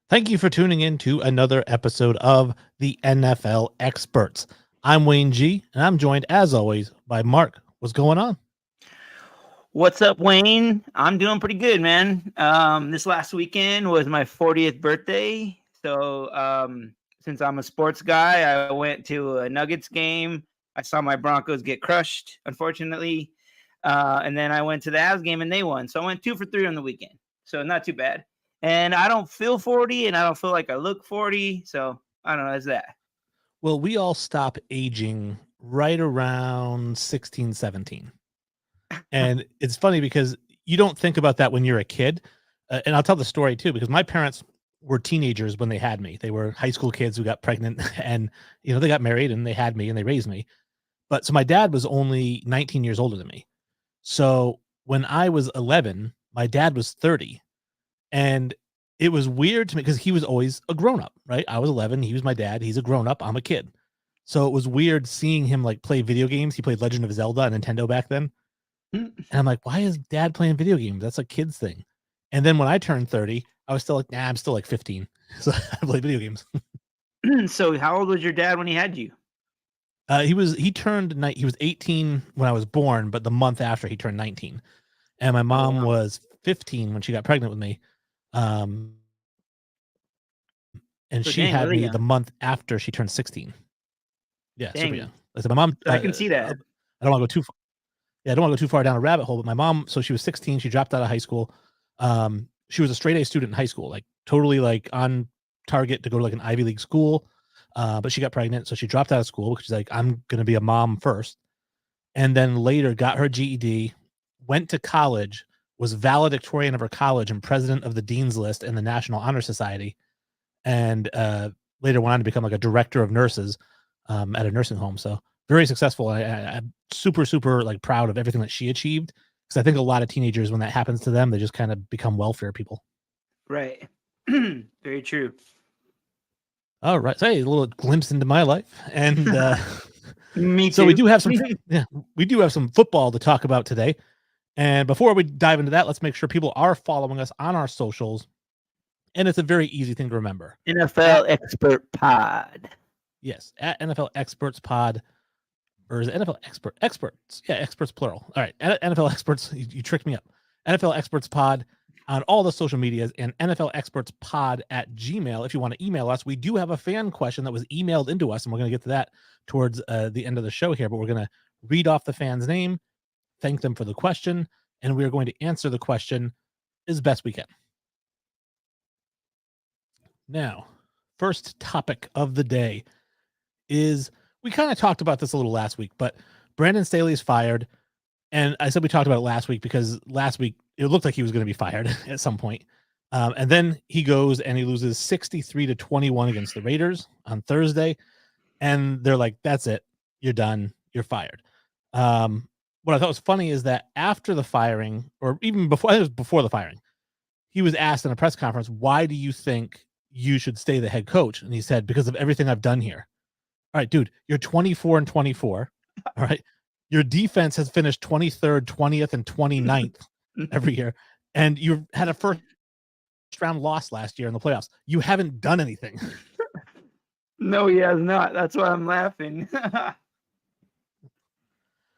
Thank you for tuning in to another episode of the NFL Experts. I'm Wayne G, and I'm joined, as always, by Mark. What's going on? What's up, Wayne? I'm doing pretty good, man. This last weekend was my 40th birthday. So since I'm a sports guy, I went to a Nuggets game. I saw my Broncos get crushed, unfortunately. And then I went to the Avs game, and they won. So I went 2 for 3 on the weekend. So not too bad. And I don't feel 40, and I don't feel like I look 40. So I don't know. That's that. Well, we all stop aging right around 16, 17. And it's funny because you don't think about that when you're a kid. And I'll tell the story, too, because my parents were teenagers when they had me. They were high school kids who got pregnant and, they got married and they had me and they raised me. But so my dad was only 19 years older than me. So when I was 11, my dad was 30. And it was weird to me because he was always a grown-up, right? I was 11. He was my dad. He's a grown-up. I'm a kid. So it was weird seeing him like play video games. He played Legend of Zelda on Nintendo back then. And I'm like, why is dad playing video games? That's a kid's thing. And then when I turned 30, I was still like, I'm still like 15. So I play video games. So how old was your dad when he had you? He was 18 when I was born, but the month after he turned 19. And my mom was 15 when she got pregnant with me. And so she had me the month after she turned 16. Yeah, super young. I said, my mom. I can see that. I don't want to go too far. Yeah, I don't want to go too far down a rabbit hole. But my mom, so she was 16. She dropped out of high school. She was a straight A student in high school, like totally like on target to go to like an Ivy League school. But she got pregnant, so she dropped out of school because she's like, I'm gonna be a mom first. And then later got her GED, went to college, was valedictorian of her college and president of the Dean's List in the National Honor Society. And later went on to become like a director of nurses at a nursing home. So very successful. I'm super, super like proud of everything that she achieved. Because I think a lot of teenagers, when that happens to them, they just kind of become welfare people. Right. Very true. All right. So hey, a little glimpse into my life. And Me too. So we do have some football to talk about today. And before we dive into that, let's make sure people are following us on our socials. And it's a very easy thing to remember. NFL Expert Pod. Yes, at NFL Experts Pod. Or is it NFL Experts? Yeah, experts plural. All right, NFL Experts, you tricked me up. NFL Experts Pod on all the social medias, and NFL Experts Pod at Gmail. If you want to email us, we do have a fan question that was emailed into us, and we're going to get to that towards the end of the show here, but we're going to read off the fan's name, thank them for the question, and we are going to answer the question as best we can. Now, first topic of the day is, we kind of talked about this a little last week, but Brandon Staley is fired. And I said we talked about it last week because last week it looked like he was going to be fired at some point. And then he goes and he loses 63-21 against the Raiders on Thursday. And they're like, that's it. You're done. You're fired. What I thought was funny is that after the firing, or even before, I think it was before the firing, he was asked in a press conference, why do you think you should stay the head coach? And he said, because of everything I've done here. All right, dude, you're 24-24. All right. Your defense has finished 23rd, 20th, and 29th every year. And you had a first round loss last year in the playoffs. You haven't done anything. No, he has not. That's why I'm laughing.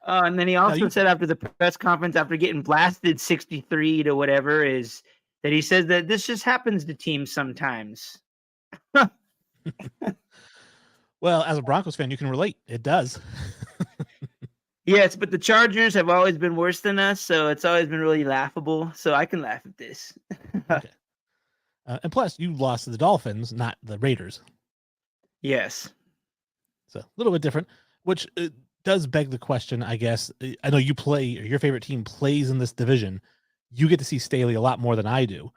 And then he also said after the press conference, after getting blasted 63 to whatever, is that he says that this just happens to teams sometimes. Well, as a Broncos fan, you can relate. It does. Yes, but the Chargers have always been worse than us, so it's always been really laughable. So I can laugh at this. Okay. And plus, you lost to the Dolphins, not the Raiders. Yes. So a little bit different, which does beg the question, I guess. I know you play, or your favorite team plays in this division. You get to see Staley a lot more than I do.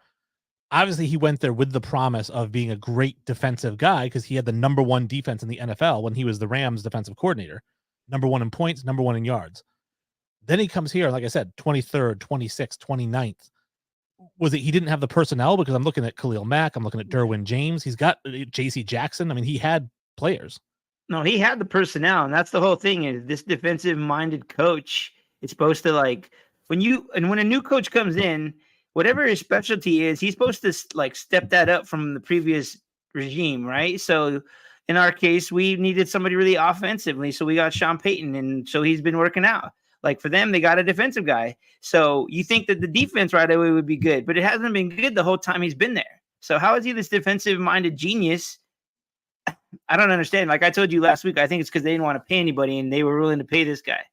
obviously he went there with the promise of being a great defensive guy because he had the number one defense in the NFL when he was the Rams defensive coordinator, number one in points, number one in yards. Then he comes here, like I said, 23rd, 26th, 29th. Was it he didn't have the personnel? Because I'm looking at Khalil Mack, I'm looking at Derwin James. He's got J.C. Jackson. I mean, he had players. No, he had the personnel, and that's the whole thing. Is this defensive-minded coach? It's supposed to when a new coach comes in, whatever his specialty is, he's supposed to step that up from the previous regime, right? So, in our case, we needed somebody really offensively, so we got Sean Payton, and so he's been working out. Like for them, they got a defensive guy. So you think that the defense right away would be good, but it hasn't been good the whole time he's been there. So how is he this defensive-minded genius? I don't understand. Like I told you last week, I think it's because they didn't want to pay anybody and they were willing to pay this guy.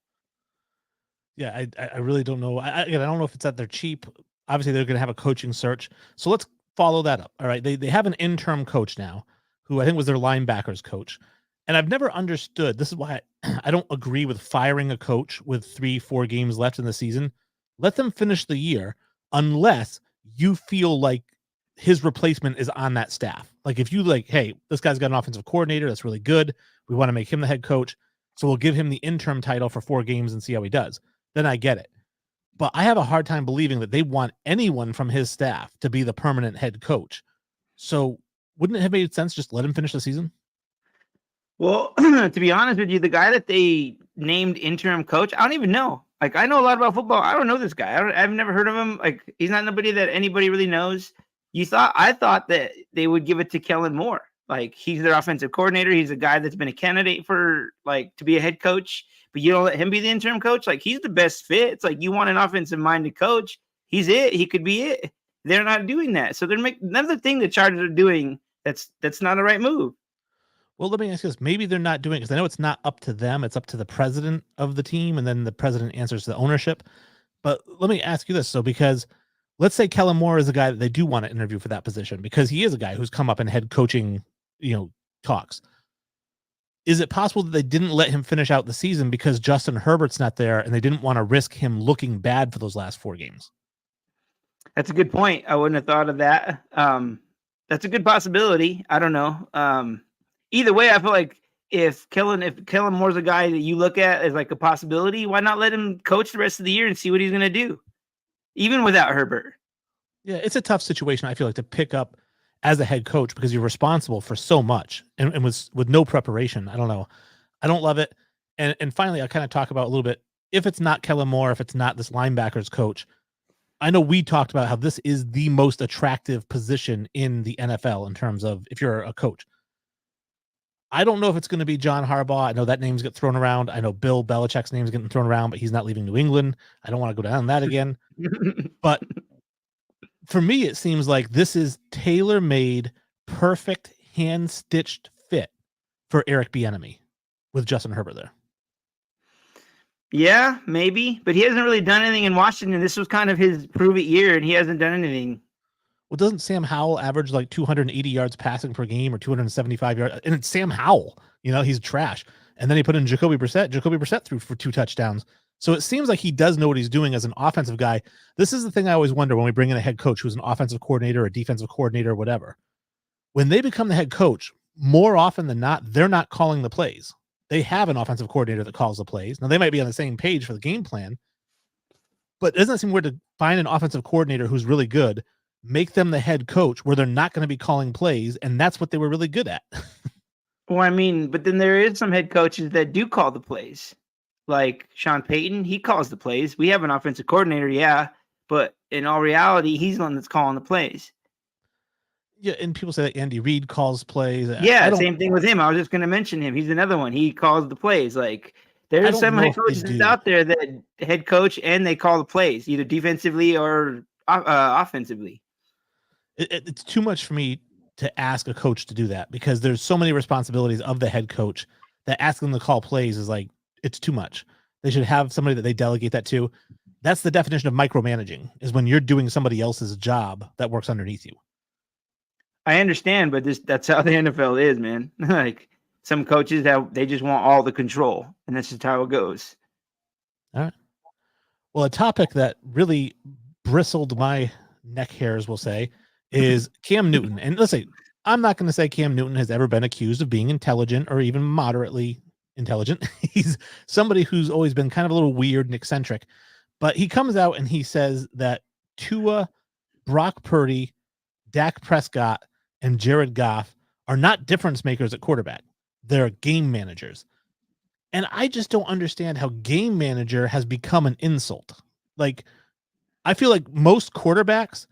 Yeah, I really don't know. I don't know if it's that they're cheap. Obviously, they're going to have a coaching search. So let's follow that up. All right. They have an interim coach now who I think was their linebackers coach. And I've never understood. This is why I don't agree with firing a coach with 3-4 games left in the season. Let them finish the year unless you feel like his replacement is on that staff. Like if you hey, this guy's got an offensive coordinator that's really good. We want to make him the head coach. So we'll give him the interim title for 4 games and see how he does. Then I get it. But I have a hard time believing that they want anyone from his staff to be the permanent head coach. So wouldn't it have made sense just let him finish the season? Well, to be honest with you, the guy that they named interim coach, I don't even know. Like, I know a lot about football. I don't know this guy. I've never heard of him. Like, he's not nobody that anybody really knows. I thought that they would give it to Kellen Moore. Like, he's their offensive coordinator. He's a guy that's been a candidate for to be a head coach, but you don't let him be the interim coach. Like, he's the best fit. It's like you want an offensive-minded coach. He's it. He could be it. They're not doing that. So they're making another thing the Chargers are doing. That's not a right move. Well, let me ask you this. Maybe they're not doing it because I know it's not up to them. It's up to the president of the team, and then the president answers to the ownership. But let me ask you this. So because let's say Kellen Moore is a guy that they do want to interview for that position because he is a guy who's come up in head coaching, talks. Is it possible that they didn't let him finish out the season because Justin Herbert's not there and they didn't want to risk him looking bad for those last 4 games? That's a good point. I wouldn't have thought of that. That's a good possibility. I don't know. Either way, I feel like if Kellen Moore's a guy that you look at as like a possibility, why not let him coach the rest of the year and see what he's going to do, even without Herbert? Yeah, it's a tough situation, I feel like, to pick up as a head coach because you're responsible for so much and with no preparation. I don't know. I don't love it. And finally, I'll kind of talk about a little bit, if it's not Kellen Moore, if it's not this linebackers coach, I know we talked about how this is the most attractive position in the NFL in terms of if you're a coach. I don't know if it's going to be John Harbaugh. I know that name's get thrown around. I know Bill Belichick's name's getting thrown around, but he's not leaving New England. I don't want to go down that again. But for me, it seems like this is tailor-made, perfect, hand-stitched fit for Eric Bieniemy with Justin Herbert there. Yeah, maybe, but he hasn't really done anything in Washington. This was kind of his prove-it year, and he hasn't done anything. Well, doesn't Sam Howell average like 280 yards passing per game or 275 yards? And it's Sam Howell. He's trash. And then he put in Jacoby Brissett. Jacoby Brissett threw for 2 touchdowns. So it seems like he does know what he's doing as an offensive guy. This is the thing I always wonder when we bring in a head coach who's an offensive coordinator or defensive coordinator or whatever. When they become the head coach, more often than not, they're not calling the plays. They have an offensive coordinator that calls the plays. Now, they might be on the same page for the game plan, but doesn't it seem weird to find an offensive coordinator who's really good, make them the head coach where they're not going to be calling plays, and that's what they were really good at. Well, I mean, but then there is some head coaches that do call the plays. Like Sean Payton, he calls the plays. We have an offensive coordinator, yeah, but in all reality, he's the one that's calling the plays. Yeah, and people say that Andy Reid calls plays. Yeah, same thing with him. I was just going to mention him. He's another one. He calls the plays. Like there's some head coaches out there that head coach and they call the plays, either defensively or offensively. It's too much for me to ask a coach to do that because there's so many responsibilities of the head coach that asking them to call plays is like, it's too much. They should have somebody that they delegate that to. That's the definition of micromanaging, is when you're doing somebody else's job that works underneath you. I understand, but that's how the NFL is, man. Like some coaches they just want all the control, and that's just how it goes. All right. Well, a topic that really bristled my neck hairs, we'll say, is Cam Newton. And let's say, I'm not going to say Cam Newton has ever been accused of being intelligent or even moderately intelligent. He's somebody who's always been kind of a little weird and eccentric, but he comes out and he says that Tua, Brock Purdy, Dak Prescott, and Jared Goff are not difference makers at quarterback. They're game managers. And I just don't understand how game manager has become an insult. Like, I feel like most quarterbacks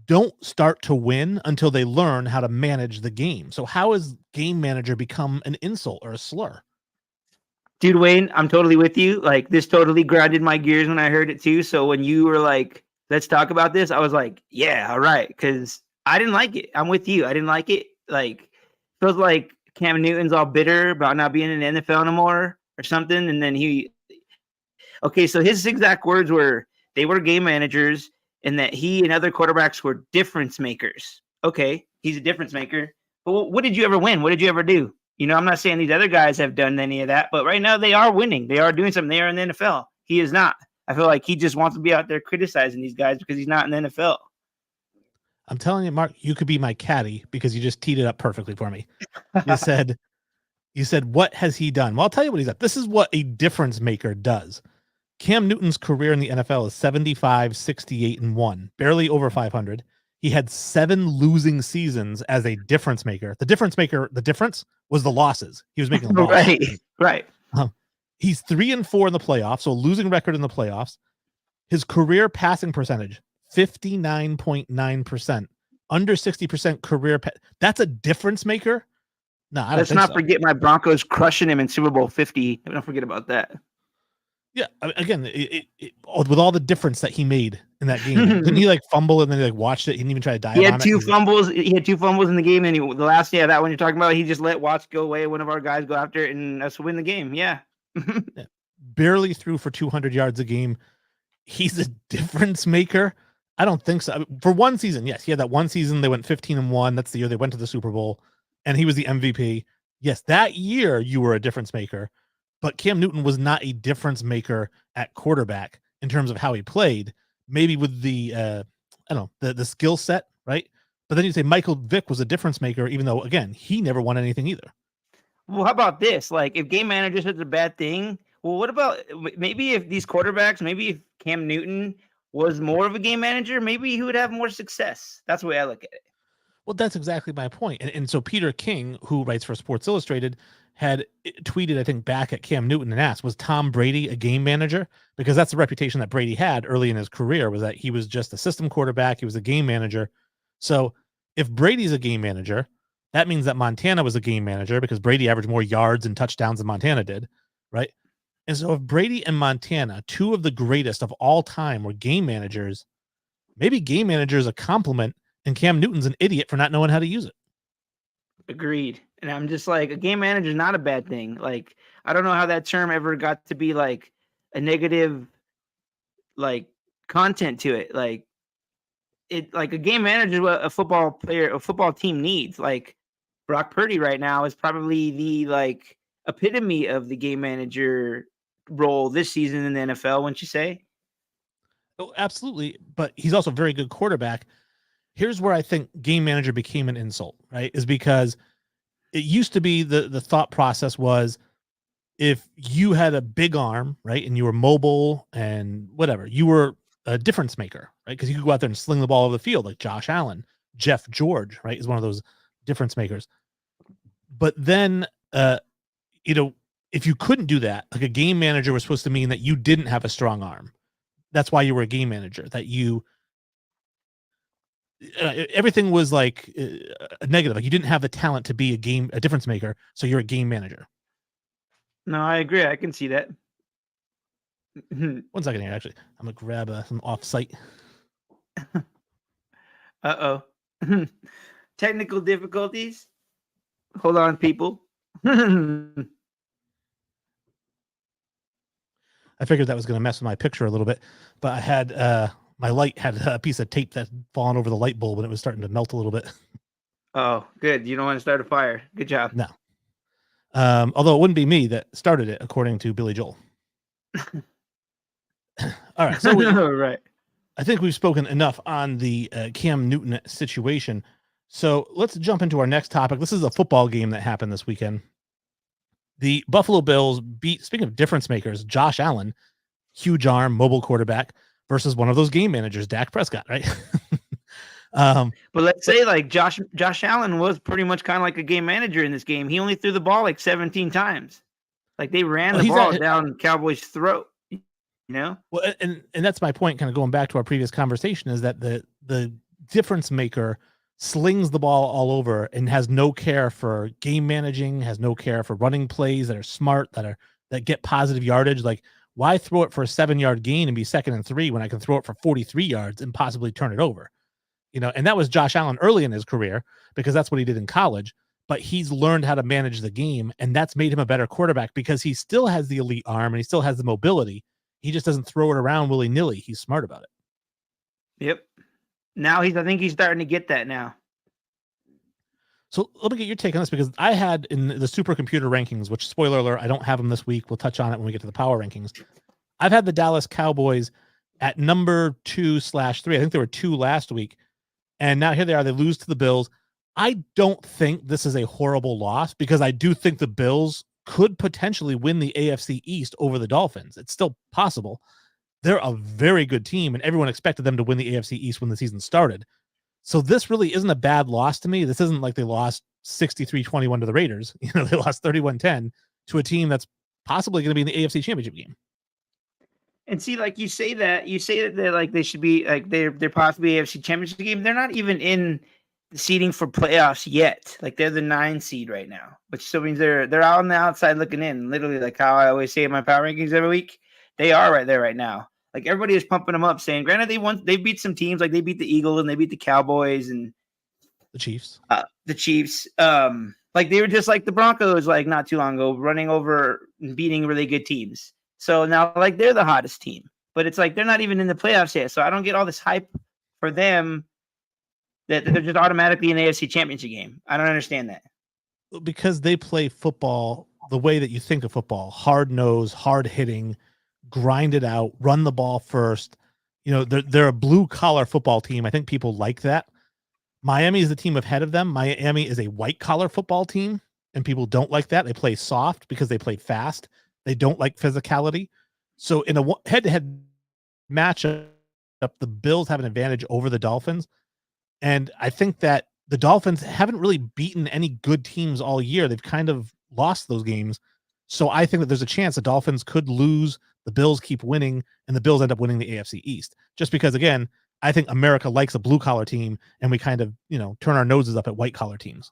don't start to win until they learn how to manage the game. So how has game manager become an insult or a slur? Dude, Wayne, I'm totally with you. Like, this totally grinded my gears when I heard it too. So when you were like, let's talk about this, I was like, yeah, all right. Because I didn't like it. I'm with you. I didn't like it. Like, feels like Cam Newton's all bitter about not being in the NFL anymore or something. And then so his exact words were, they were game managers and that he and other quarterbacks were difference makers. Okay, he's a difference maker. But what did you ever win? What did you ever do? I'm not saying these other guys have done any of that, but right now they are winning. They are doing something. They are in the NFL. He is not. I feel like he just wants to be out there criticizing these guys because he's not in the NFL. I'm telling you, Mark, you could be my caddy because you just teed it up perfectly for me. You said, what has he done? Well, I'll tell you what he's done. This is what a difference maker does. Cam Newton's career in the NFL is 75, 68, and 1, barely over 500. He had 7 losing seasons as a difference maker. The difference was the losses. He was making losses. Right. He's 3-4 in the playoffs, so a losing record in the playoffs. His career passing percentage, 59.9%, under 60% career. That's a difference maker. No, I don't Let's not forget my Broncos crushing him in Super Bowl 50. Don't forget about that. Yeah, again, with all the difference that he made in that game, didn't he like fumble and then he like watched it? He didn't even try to dive. He had 2 fumbles. He had 2 fumbles in the game, and that one you're talking about, he just let Watts go away. One of our guys go after it, and us win the game. Yeah. Yeah. Barely threw for 200 yards a game. He's a difference maker. I don't think so. For one season, yes, he had that one season. They went 15-1. That's the year they went to the Super Bowl, and he was the MVP. Yes, that year you were a difference maker. But Cam Newton was not a difference maker at quarterback in terms of how he played. Maybe with the the skill set, right? But then you say Michael Vick was a difference maker, even though again he never won anything either. Well, how about this? Like, if game manager is a bad thing, well, what about maybe if these quarterbacks, maybe if Cam Newton was more of a game manager, maybe he would have more success. That's the way I look at it. Well, that's exactly my point. And so Peter King, who writes for Sports Illustrated, had tweeted, I think, back at Cam Newton and asked, was Tom Brady a game manager? Because that's the reputation that Brady had early in his career, was that he was just a system quarterback. He was a game manager. So if Brady's a game manager, that means that Montana was a game manager because Brady averaged more yards and touchdowns than Montana did, right? And so if Brady and Montana, 2 of the greatest of all time, were game managers, maybe game manager is a compliment and Cam Newton's an idiot for not knowing how to use it. Agreed. And I'm just like, a game manager is not a bad thing. Like, I don't know how that term ever got to be like a negative, like, content to it. Like a game manager is what a football team needs. Like, Brock Purdy right now is probably the like epitome of the game manager role this season in the NFL, wouldn't you say? Oh, absolutely. But he's also a very good quarterback. Here's where I think game manager became an insult, right? Is because it used to be the thought process was if you had a big arm, right, and you were mobile and whatever, you were a difference maker, right? Because you could go out there and sling the ball over the field like Josh Allen. Jeff George, right, is one of those difference makers. But then, if you couldn't do that, like a game manager was supposed to mean that you didn't have a strong arm. That's why you were a game manager, that you everything was like a negative. Like you didn't have the talent to be a difference maker. So you're a game manager. No, I agree. I can see that. 1 second here. Actually, I'm going to grab some off site. Uh-oh. Technical difficulties. Hold on, people. I figured that was going to mess with my picture a little bit, but I had my light had a piece of tape that fallen over the light bulb and it was starting to melt a little bit. Oh, good. You don't want to start a fire. Good job. No. Although it wouldn't be me that started it, according to Billy Joel. All right. So right. I think we've spoken enough on the Cam Newton situation. So let's jump into our next topic. This is a football game that happened this weekend. The Buffalo Bills beat, speaking of difference makers, Josh Allen, huge arm, mobile quarterback, versus one of those game managers, Dak Prescott, right? But let's say like Josh Allen was pretty much kind of like a game manager in this game. He only threw the ball like 17 times. Like they ran the ball down Cowboys' throat. You know? Well, and that's my point, kind of going back to our previous conversation, is that the difference maker slings the ball all over and has no care for game managing, has no care for running plays that are smart, that get positive yardage. Like, why throw it for a 7-yard gain and be 2nd and 3 when I can throw it for 43 yards and possibly turn it over? You know, and that was Josh Allen early in his career because that's what he did in college. But he's learned how to manage the game, and that's made him a better quarterback because he still has the elite arm and he still has the mobility. He just doesn't throw it around willy-nilly. He's smart about it. Yep. Now I think he's starting to get that now. So let me get your take on this, because I had in the supercomputer rankings, which, spoiler alert, I don't have them this week. We'll touch on it when we get to the power rankings. I've had the Dallas Cowboys at number 2/3. I think there were 2 last week. And now here they are. They lose to the Bills. I don't think this is a horrible loss, because I do think the Bills could potentially win the AFC East over the Dolphins. It's still possible. They're a very good team, and everyone expected them to win the AFC East when the season started. So this really isn't a bad loss to me. This isn't like they lost 63-21 to the Raiders. You know, they lost 31-10 to a team that's possibly going to be in the AFC Championship game. And see, like you say that they're like they should be like they're possibly AFC Championship game. They're not even in the seeding for playoffs yet. Like they're the 9 seed right now, which still means they're out on the outside looking in. Literally, like how I always say in my power rankings every week, they are right there right now. Like everybody is pumping them up, saying, granted, they beat some teams, like they beat the Eagles and they beat the Cowboys and the Chiefs. Like they were just like the Broncos, like not too long ago, running over and beating really good teams. So now, like, they're the hottest team, but it's like they're not even in the playoffs yet. So I don't get all this hype for them that they're just automatically in the AFC Championship game. I don't understand that. Because they play football the way that you think of football: hard nose, hard hitting, grind it out, run the ball first. You know, they're a blue collar football team. I think people like that. Miami is the team ahead of them. Miami is a white collar football team, and people don't like that. They play soft because they play fast. They don't like physicality. So in a head-to-head matchup, the Bills have an advantage over the Dolphins. And I think that the Dolphins haven't really beaten any good teams all year. They've kind of lost those games. So I think that there's a chance the Dolphins could lose, the Bills keep winning, and the Bills end up winning the AFC East. Just because, again, I think America likes a blue-collar team, and we kind of, turn our noses up at white-collar teams.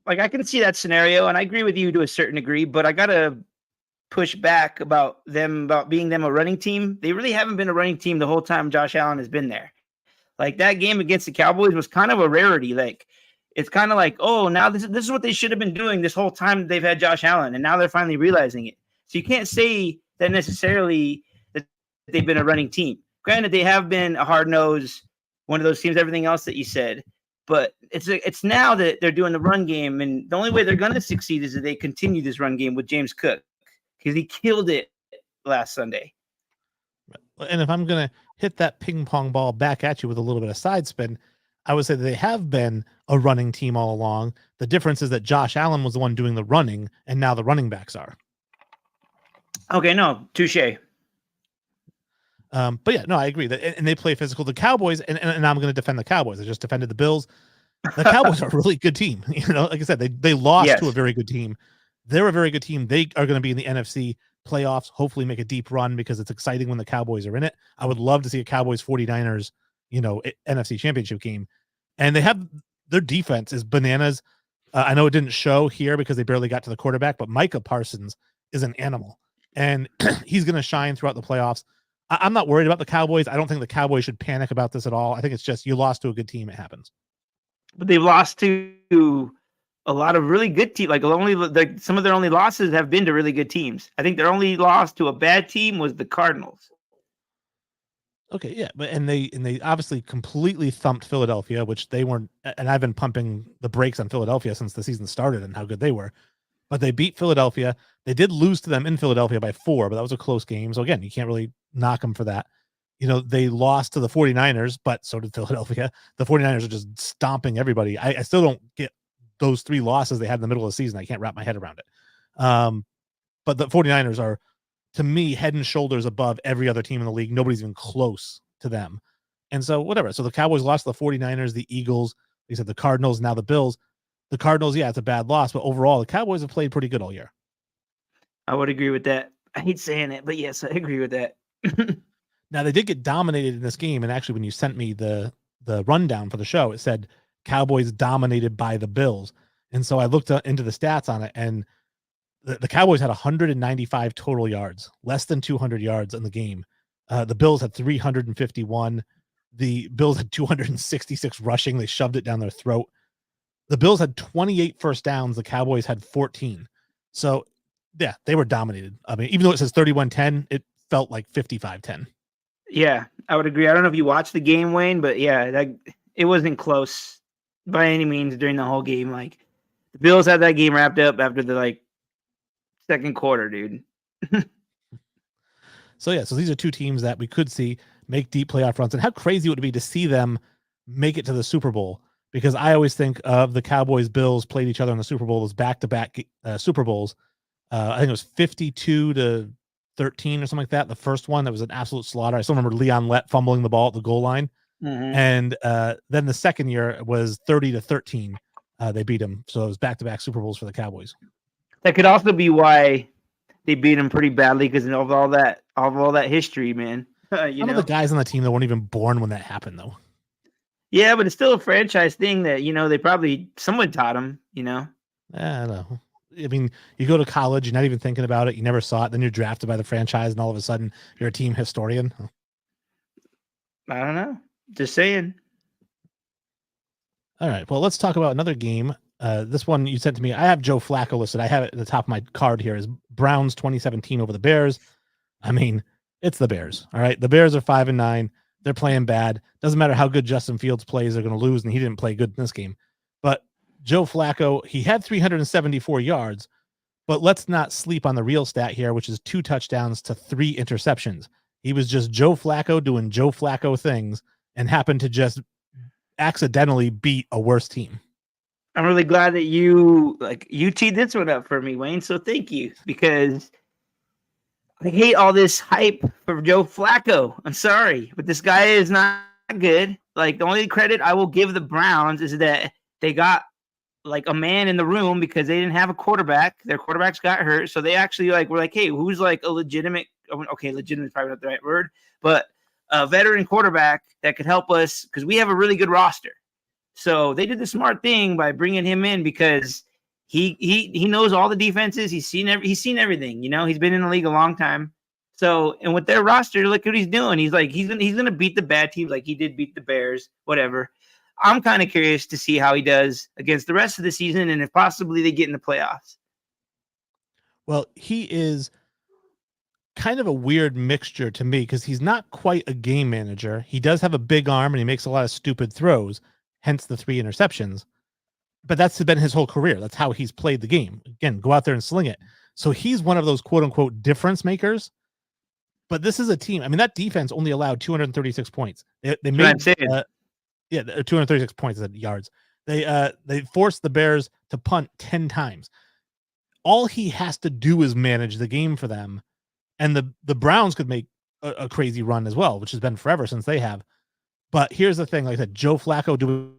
Like, I can see that scenario, and I agree with you to a certain degree, but I got to push back about being them a running team. They really haven't been a running team the whole time Josh Allen has been there. Like that game against the Cowboys was kind of a rarity. Like it's kind of like, oh, now this is what they should have been doing this whole time they've had Josh Allen, and now they're finally realizing it. So you can't say that necessarily that they've been a running team. Granted, they have been a hard nose, one of those teams, everything else that you said. But it's now that they're doing the run game, and the only way they're going to succeed is that they continue this run game with James Cook, because he killed it last Sunday. And if I'm going to hit that ping pong ball back at you with a little bit of side spin, I would say that they have been a running team all along. The difference is that Josh Allen was the one doing the running, and now the running backs are. Okay, no, touche. But yeah, no, I agree that, and they play physical. The Cowboys, and I'm going to defend the Cowboys. I just defended the Bills. The Cowboys are a really good team. Like I said, they lost to a very good team. They're a very good team. They are going to be in the NFC playoffs, hopefully make a deep run, because it's exciting when the Cowboys are in it. I would love to see a Cowboys 49ers, NFC Championship game. And they have, their defense is bananas. I know it didn't show here because they barely got to the quarterback, but Micah Parsons is an animal, and he's going to shine throughout the playoffs. I'm not worried about the Cowboys. I don't think the Cowboys should panic about this at all. I think it's just, you lost to a good team. It happens. But they've lost to a lot of really good teams. Like some of their only losses have been to really good teams. I think their only loss to a bad team was the Cardinals. Okay, yeah, but and they obviously completely thumped Philadelphia, which they weren't. And I've been pumping the brakes on Philadelphia since the season started and how good they were. But they beat Philadelphia. They did lose to them in Philadelphia by 4, but that was a close game. So again, you can't really knock them for that. they lost to the 49ers, but so did Philadelphia. The 49ers are just stomping everybody. I still don't get those 3 losses they had in the middle of the season. I can't wrap my head around it. But the 49ers are, to me, head and shoulders above every other team in the league. Nobody's even close to them. And so whatever. So the Cowboys lost to the 49ers, the Eagles, they said the Cardinals, now the Bills. The Cardinals, yeah, it's a bad loss, but overall the Cowboys have played pretty good all year. I would agree with that. I hate saying it, but yes, I agree with that. Now they did get dominated in this game, and actually when you sent me the rundown for the show, it said Cowboys dominated by the Bills. And so I looked into the stats on it, and the Cowboys had 195 total yards, less than 200 yards in the game. The Bills had 351. The Bills had 266 rushing. They shoved it down their throat. The Bills had 28 first downs. The Cowboys had 14. So, yeah, they were dominated. I mean, even though it says 31-10, it felt like 55-10. Yeah, I would agree. I don't know if you watched the game, Wayne, but yeah, it wasn't close by any means during the whole game. Like, the Bills had that game wrapped up after the second quarter, dude. So these are 2 teams that we could see make deep playoff runs. And how crazy would it be to see them make it to the Super Bowl? Because I always think of the Cowboys Bills played each other in the Super Bowl as back-to-back Super Bowls. I think it was 52-13 or something like that. The first one, that was an absolute slaughter. I still remember Leon Lett fumbling the ball at the goal line. Mm-hmm. And then the second year was 30-13. They beat them. So it was back-to-back Super Bowls for the Cowboys. That could also be why they beat them pretty badly, because of all that history, man. Some of the guys on the team that weren't even born when that happened, though. Yeah, but it's still a franchise thing that, they someone taught them, I don't know. I mean, you go to college, you're not even thinking about it. You never saw it. Then you're drafted by the franchise, and all of a sudden you're a team historian. I don't know. Just saying. All right. Well, let's talk about another game. This one you sent to me. I have Joe Flacco listed. I have it at the top of my card here. Is Browns 2017 over the Bears. I mean, it's the Bears. All right. The Bears are 5-9. They're playing bad. Doesn't matter how good Justin Fields plays, they're going to lose, and he didn't play good in this game. But Joe Flacco, he had 374 yards, but let's not sleep on the real stat here, which is 2 touchdowns to 3 interceptions. He was just Joe Flacco doing Joe Flacco things and happened to just accidentally beat a worse team. I'm really glad that you teed this one up for me, Wayne. So thank you, because I hate all this hype for Joe Flacco. I'm sorry, but this guy is not good. Like, the only credit I will give the Browns is that they got a man in the room because they didn't have a quarterback. Their quarterbacks got hurt. So they actually were like, hey, who's a legitimate, okay, legitimate is probably not the right word, but a veteran quarterback that could help us, because we have a really good roster. So they did the smart thing by bringing him in, because he knows all the defenses. He's seen everything. He's been in the league a long time. So, and with their roster, look what he's doing. He's gonna beat the bad teams like he did beat the Bears. Whatever. I'm kind of curious to see how he does against the rest of the season, and if possibly they get in the playoffs. Well, he is kind of a weird mixture to me, because he's not quite a game manager. He does have a big arm, and he makes a lot of stupid throws, hence the 3 interceptions. But that's been his whole career. That's how he's played the game. Again, go out there and sling it. So he's one of those quote unquote difference makers. But this is a team. I mean, that defense only allowed 236 points. They made 236 points at yards. They forced the Bears to punt 10 times. All he has to do is manage the game for them. And the Browns could make a crazy run as well, which has been forever since they have. But here's the thing, like I said, Joe Flacco doing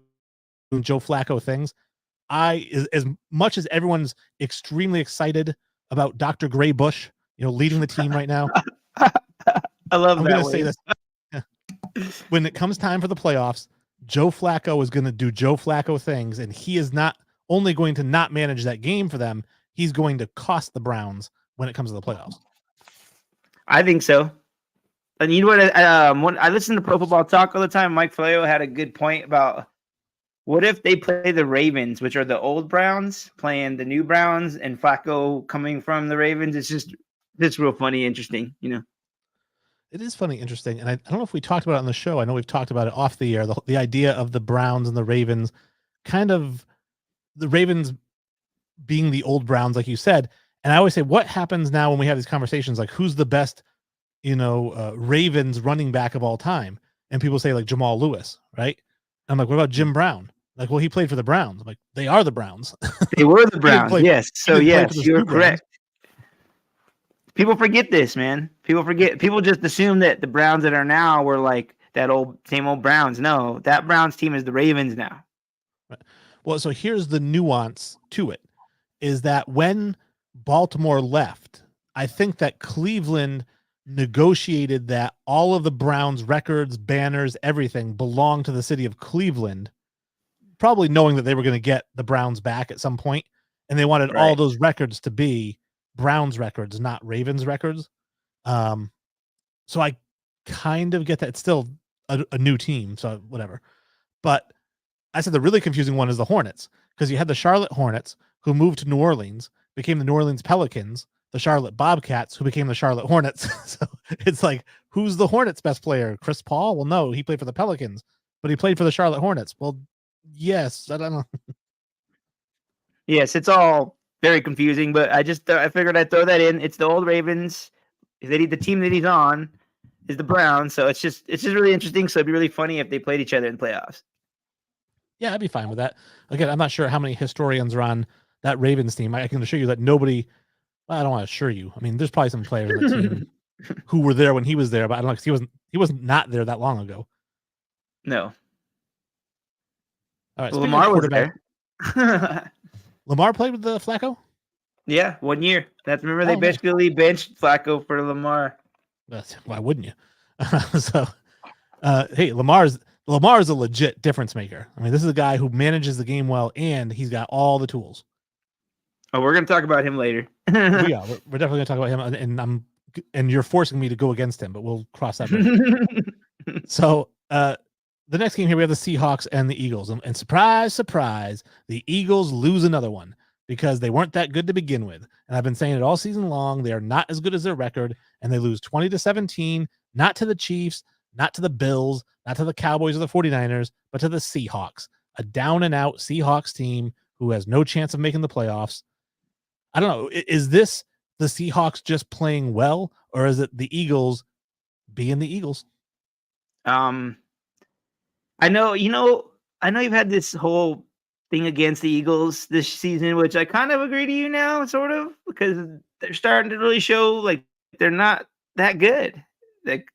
Joe Flacco things. As much as everyone's extremely excited about Dr. Gray Bush, leading the team right now. I love I'm that. I'm going to say this. When it comes time for the playoffs, Joe Flacco is going to do Joe Flacco things, and he is not only going to not manage that game for them, he's going to cost the Browns when it comes to the playoffs. I think so. And you know what? When I listen to Pro Football Talk all the time, Mike Flacco had a good point about, what if they play the Ravens, which are the old Browns, playing the new Browns, and Flacco coming from the Ravens? It's real funny, interesting, It is funny, interesting, and I don't know if we talked about it on the show. I know we've talked about it off the air. The idea of the Browns and the Ravens, kind of the Ravens being the old Browns, like you said. And I always say, what happens now when we have these conversations? Like, who's the best Ravens running back of all time, and people say like Jamal Lewis, right? I'm like, what about Jim Brown? Like, well, he played for the Browns. I'm like, they are the Browns. They were the He didn't Browns, play. yes. He So didn't play for yes, the you were Stu Browns. correct. People forget this, man. People forget. People just assume that the Browns that are now were like that same old Browns. No, that Browns team is the Ravens now. Right. Well, so here's the nuance to it: is that when Baltimore left, I think that Cleveland negotiated that all of the Browns records, banners, everything belonged to the city of Cleveland, probably knowing that they were going to get the Browns back at some point, and they wanted all those records to be Browns records, not Ravens records. So I kind of get that. It's still a new team, so whatever. But I said the really confusing one is the Hornets, because you had the Charlotte Hornets who moved to New Orleans, became the New Orleans Pelicans, the Charlotte Bobcats who became the Charlotte Hornets. So it's like, who's the Hornets' best player? Chris Paul? Well, no, he played for the Pelicans, but he played for the Charlotte Hornets. Well, yes, I don't know. Yes, it's all very confusing, but I figured I'd throw that in. It's the old Ravens. The team that he's on is the Browns, so it's just really interesting. So it'd be really funny if they played each other in playoffs. Yeah, I'd be fine with that. Again, I'm not sure how many historians are on that Ravens team. I can assure you that nobody. Well, I don't want to assure you. I mean, there's probably some players on the team who were there when he was there, but I don't know, because he wasn't not there that long ago. No. All right, well, Lamar was there. Lamar played with the Flacco? Yeah, 1 year. Remember they basically benched Flacco for Lamar. Why wouldn't you? Hey, Lamar's a legit difference maker. I mean, this is a guy who manages the game well, and he's got all the tools. Oh, we're going to talk about him later. Yeah, we're definitely going to talk about him, and you're forcing me to go against him, but we'll cross that bridge. So, the next game here, we have the Seahawks and the Eagles. And surprise, surprise, the Eagles lose another one because they weren't that good to begin with. And I've been saying it all season long. They are not as good as their record, and they lose 20-17, not to the Chiefs, not to the Bills, not to the Cowboys or the 49ers, but to the Seahawks, a down-and-out Seahawks team who has no chance of making the playoffs. I don't know. Is this the Seahawks just playing well, or is it the Eagles being the Eagles? I know you've had this whole thing against the Eagles this season, which I kind of agree to you now, sort of, because they're starting to really show like they're not that good. Like,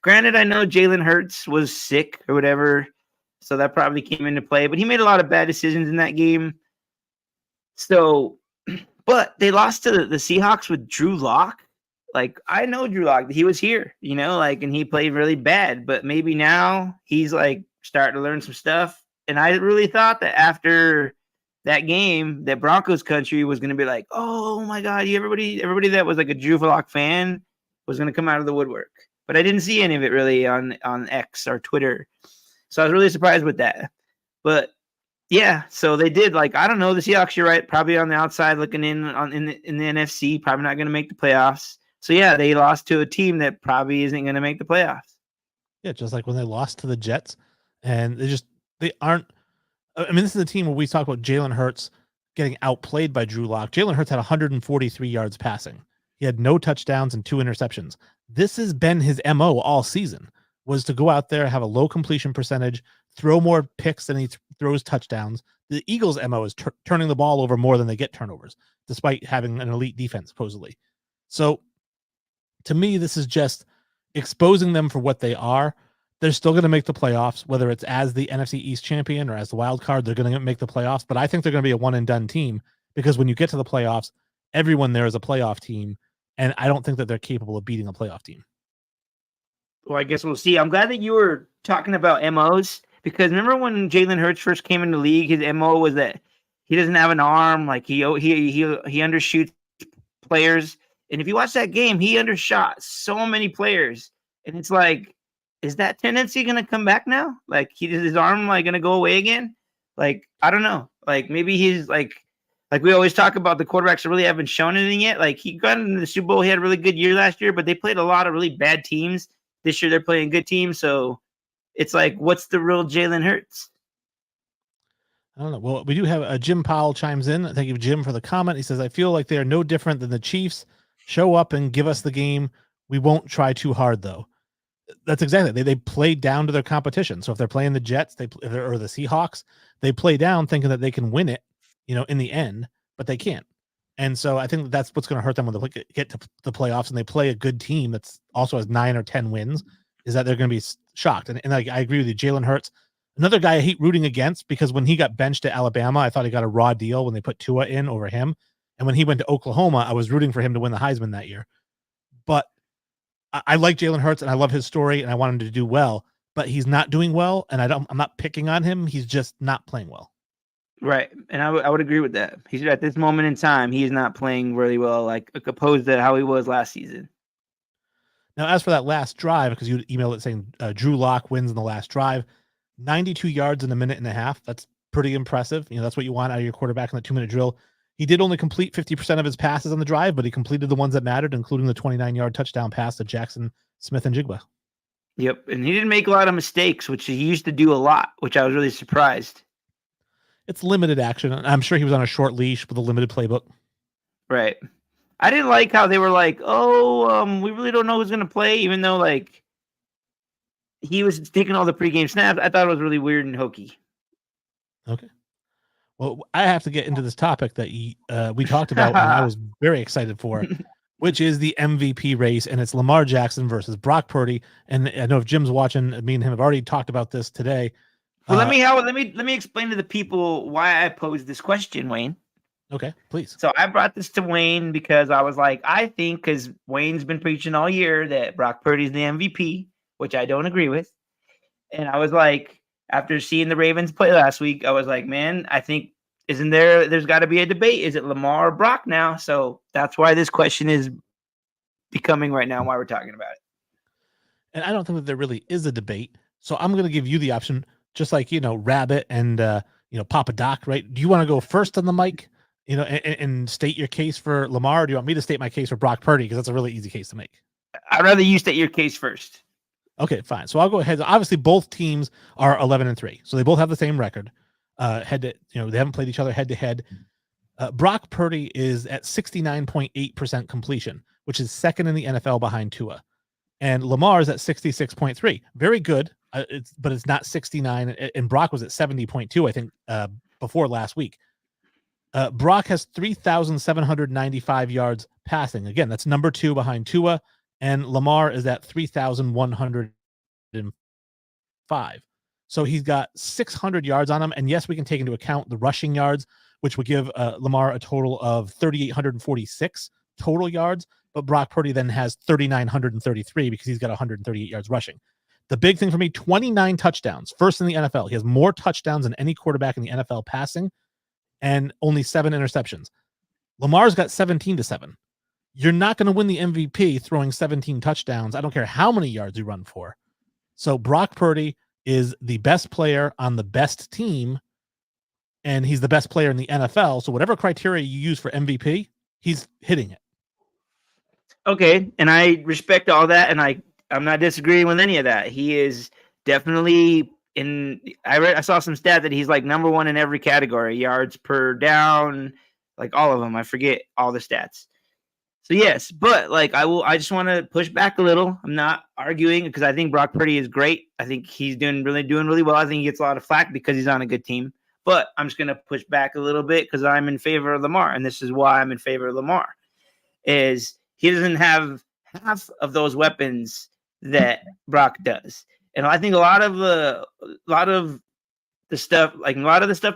granted, I know Jalen Hurts was sick or whatever, so that probably came into play, but he made a lot of bad decisions in that game. So, but they lost to the Seahawks with Drew Lock. Like, I know Drew Lock, he was here, and he played really bad, but maybe now he's like starting to learn some stuff. And I really thought that after that game, that Broncos country was going to be like, oh my God, everybody that was like a Drew Lock fan was going to come out of the woodwork. But I didn't see any of it really on X or Twitter. So I was really surprised with that. But yeah, so they did, like, I don't know, the Seahawks, you're right, probably on the outside looking in the NFC, probably not going to make the playoffs. So yeah, they lost to a team that probably isn't going to make the playoffs. Yeah, just like when they lost to the Jets, and they aren't. I mean, this is a team where we talk about Jalen Hurts getting outplayed by Drew Lock. Jalen Hurts had 143 yards passing. He had no touchdowns and 2 interceptions. This has been his MO all season, was to go out there, have a low completion percentage, throw more picks than he throws touchdowns. The Eagles' MO is turning the ball over more than they get turnovers, despite having an elite defense, supposedly. So, to me, this is just exposing them for what they are. They're still going to make the playoffs, whether it's as the NFC East champion or as the wild card. They're going to make the playoffs, but I think they're going to be a one-and-done team, because when you get to the playoffs, everyone there is a playoff team, and I don't think that they're capable of beating a playoff team. Well, I guess we'll see. I'm glad that you were talking about MOs, because remember when Jalen Hurts first came in the league, his MO was that he doesn't have an arm, like he undershoots players. And if you watch that game, he undershot so many players. And it's like, is that tendency going to come back now? Like, his arm like going to go away again? Like, I don't know. Like, maybe he's like we always talk about, the quarterbacks really haven't shown anything yet. Like, he got into the Super Bowl. He had a really good year last year, but they played a lot of really bad teams. This year they're playing good teams. So it's like, what's the real Jalen Hurts? I don't know. Well, we do have Jim Powell chimes in. Thank you, Jim, for the comment. He says, I feel like they are no different than the Chiefs. Show up and give us the game We won't try too hard, though. That's exactly. They play down to their competition. So if they're playing the Jets, or the Seahawks, they play down thinking that they can win it, in the end, but they can't. And so I think that's what's going to hurt them when they get to the playoffs and they play a good team that's also has 9 or 10 wins, is that they're going to be shocked. And I agree with you. Jalen Hurts, another guy I hate rooting against, because when he got benched at Alabama, I thought he got a raw deal when they put Tua in over him. And when he went to Oklahoma, I was rooting for him to win the Heisman that year. But I like Jalen Hurts and I love his story and I want him to do well, but he's not doing well. And I'm not picking on him. He's just not playing well. Right. And I would agree with that. He's at this moment in time, he is not playing really well, like opposed to how he was last season. Now, as for that last drive, because you emailed it saying Drew Lock wins in the last drive, 92 yards in a minute and a half. That's pretty impressive. That's what you want out of your quarterback in the 2-minute drill. He did only complete 50% of his passes on the drive, but he completed the ones that mattered, including the 29-yard touchdown pass to Jackson Smith-Njigba. Yep. And he didn't make a lot of mistakes, which he used to do a lot, which I was really surprised. It's limited action. I'm sure he was on a short leash with a limited playbook. Right. I didn't like how they were like, we really don't know who's going to play, even though like he was taking all the pregame snaps. I thought it was really weird and hokey. Okay. Well, I have to get into this topic that we talked about and I was very excited for, which is the MVP race, and it's Lamar Jackson versus Brock Purdy. And I know if Jim's watching, me and him have already talked about this today. Well, let me explain to the people why I posed this question, Wayne. Okay, please. So I brought this to Wayne because I was like, I think because Wayne's been preaching all year that Brock Purdy's the MVP, which I don't agree with. And I was like, after seeing the Ravens play last week, I was like, man, I think there's got to be a debate. Is it Lamar or Brock now? So that's why this question is becoming right now, why we're talking about it. And I don't think that there really is a debate. So I'm going to give you the option, just like, Rabbit and, Papa Doc, right? Do you want to go first on the mic, and state your case for Lamar? Or do you want me to state my case for Brock Purdy? Because that's a really easy case to make. I'd rather you state your case first. Okay, fine. So I'll go ahead. Obviously, both teams are 11-3, so they both have the same record. They haven't played each other head to head. Brock Purdy is at 69.8% completion, which is second in the NFL behind Tua, and Lamar is at 66.3. Very good, but it's not 69. And Brock was at 70.2, I think, before last week. Brock has 3,795 yards passing. Again, that's number 2 behind Tua. And Lamar is at 3,105. So he's got 600 yards on him. And yes, we can take into account the rushing yards, which would give Lamar a total of 3,846 total yards. But Brock Purdy then has 3,933 because he's got 138 yards rushing. The big thing for me, 29 touchdowns, first in the NFL. He has more touchdowns than any quarterback in the NFL passing, and only 7 interceptions. Lamar's got 17-7. You're not going to win the MVP throwing 17 touchdowns. I don't care how many yards you run for. So Brock Purdy is the best player on the best team, and he's the best player in the NFL. So whatever criteria you use for MVP, he's hitting it. Okay, and I respect all that, and I'm not disagreeing with any of that. He is definitely I saw some stat that he's like number 1 in every category, yards per down, like all of them. I forget all the stats. So yes, but like I just want to push back a little. I'm not arguing because I think Brock Purdy is great. I think he's doing really well. I think he gets a lot of flack because he's on a good team. But I'm just going to push back a little bit because I'm in favor of Lamar, and this is why I'm in favor of Lamar. Is he doesn't have half of those weapons that Brock does, and I think a lot of the stuff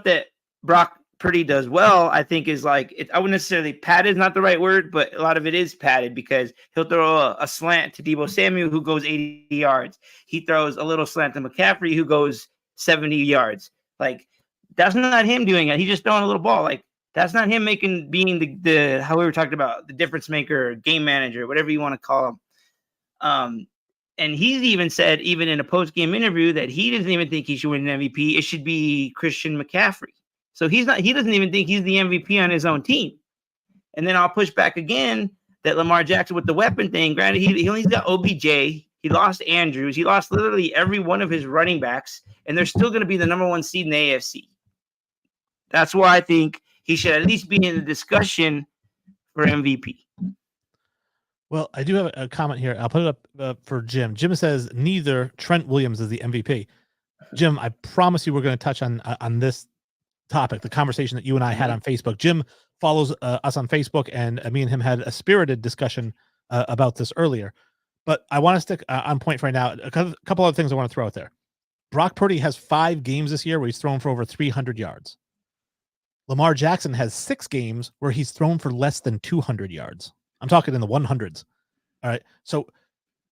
that Brock Purdy does well, I think is like I wouldn't necessarily padded is not the right word, but a lot of it is padded because he'll throw a slant to Deebo Samuel who goes 80 yards. He throws a little slant to McCaffrey who goes 70 yards. Like that's not him doing it. He's just throwing a little ball. Like that's not him being the how we were talking about the difference maker, game manager, whatever you want to call him. And he's even said, even in a post-game interview, that he doesn't even think he should win an MVP. It should be Christian McCaffrey. So he doesn't even think he's the MVP on his own team. And then I'll push back again that Lamar Jackson with the weapon thing, granted, he only's got OBJ. He lost Andrews. He lost literally every one of his running backs, and they're still going to be the number 1 seed in the AFC. That's why I think he should at least be in the discussion for MVP. Well, I do have a comment here. I'll put it up for Jim. Jim says neither Trent Williams is the MVP. Jim, I promise you we're going to touch on this topic, the conversation that you and I had on Facebook. Jim follows us on Facebook, and me and him had a spirited discussion about this earlier. But I want to stick on point for right now. A couple other things I want to throw out there. Brock Purdy has 5 games this year where he's thrown for over 300 yards. Lamar Jackson has 6 games where he's thrown for less than 200 yards. I'm talking in the 100s. All right. So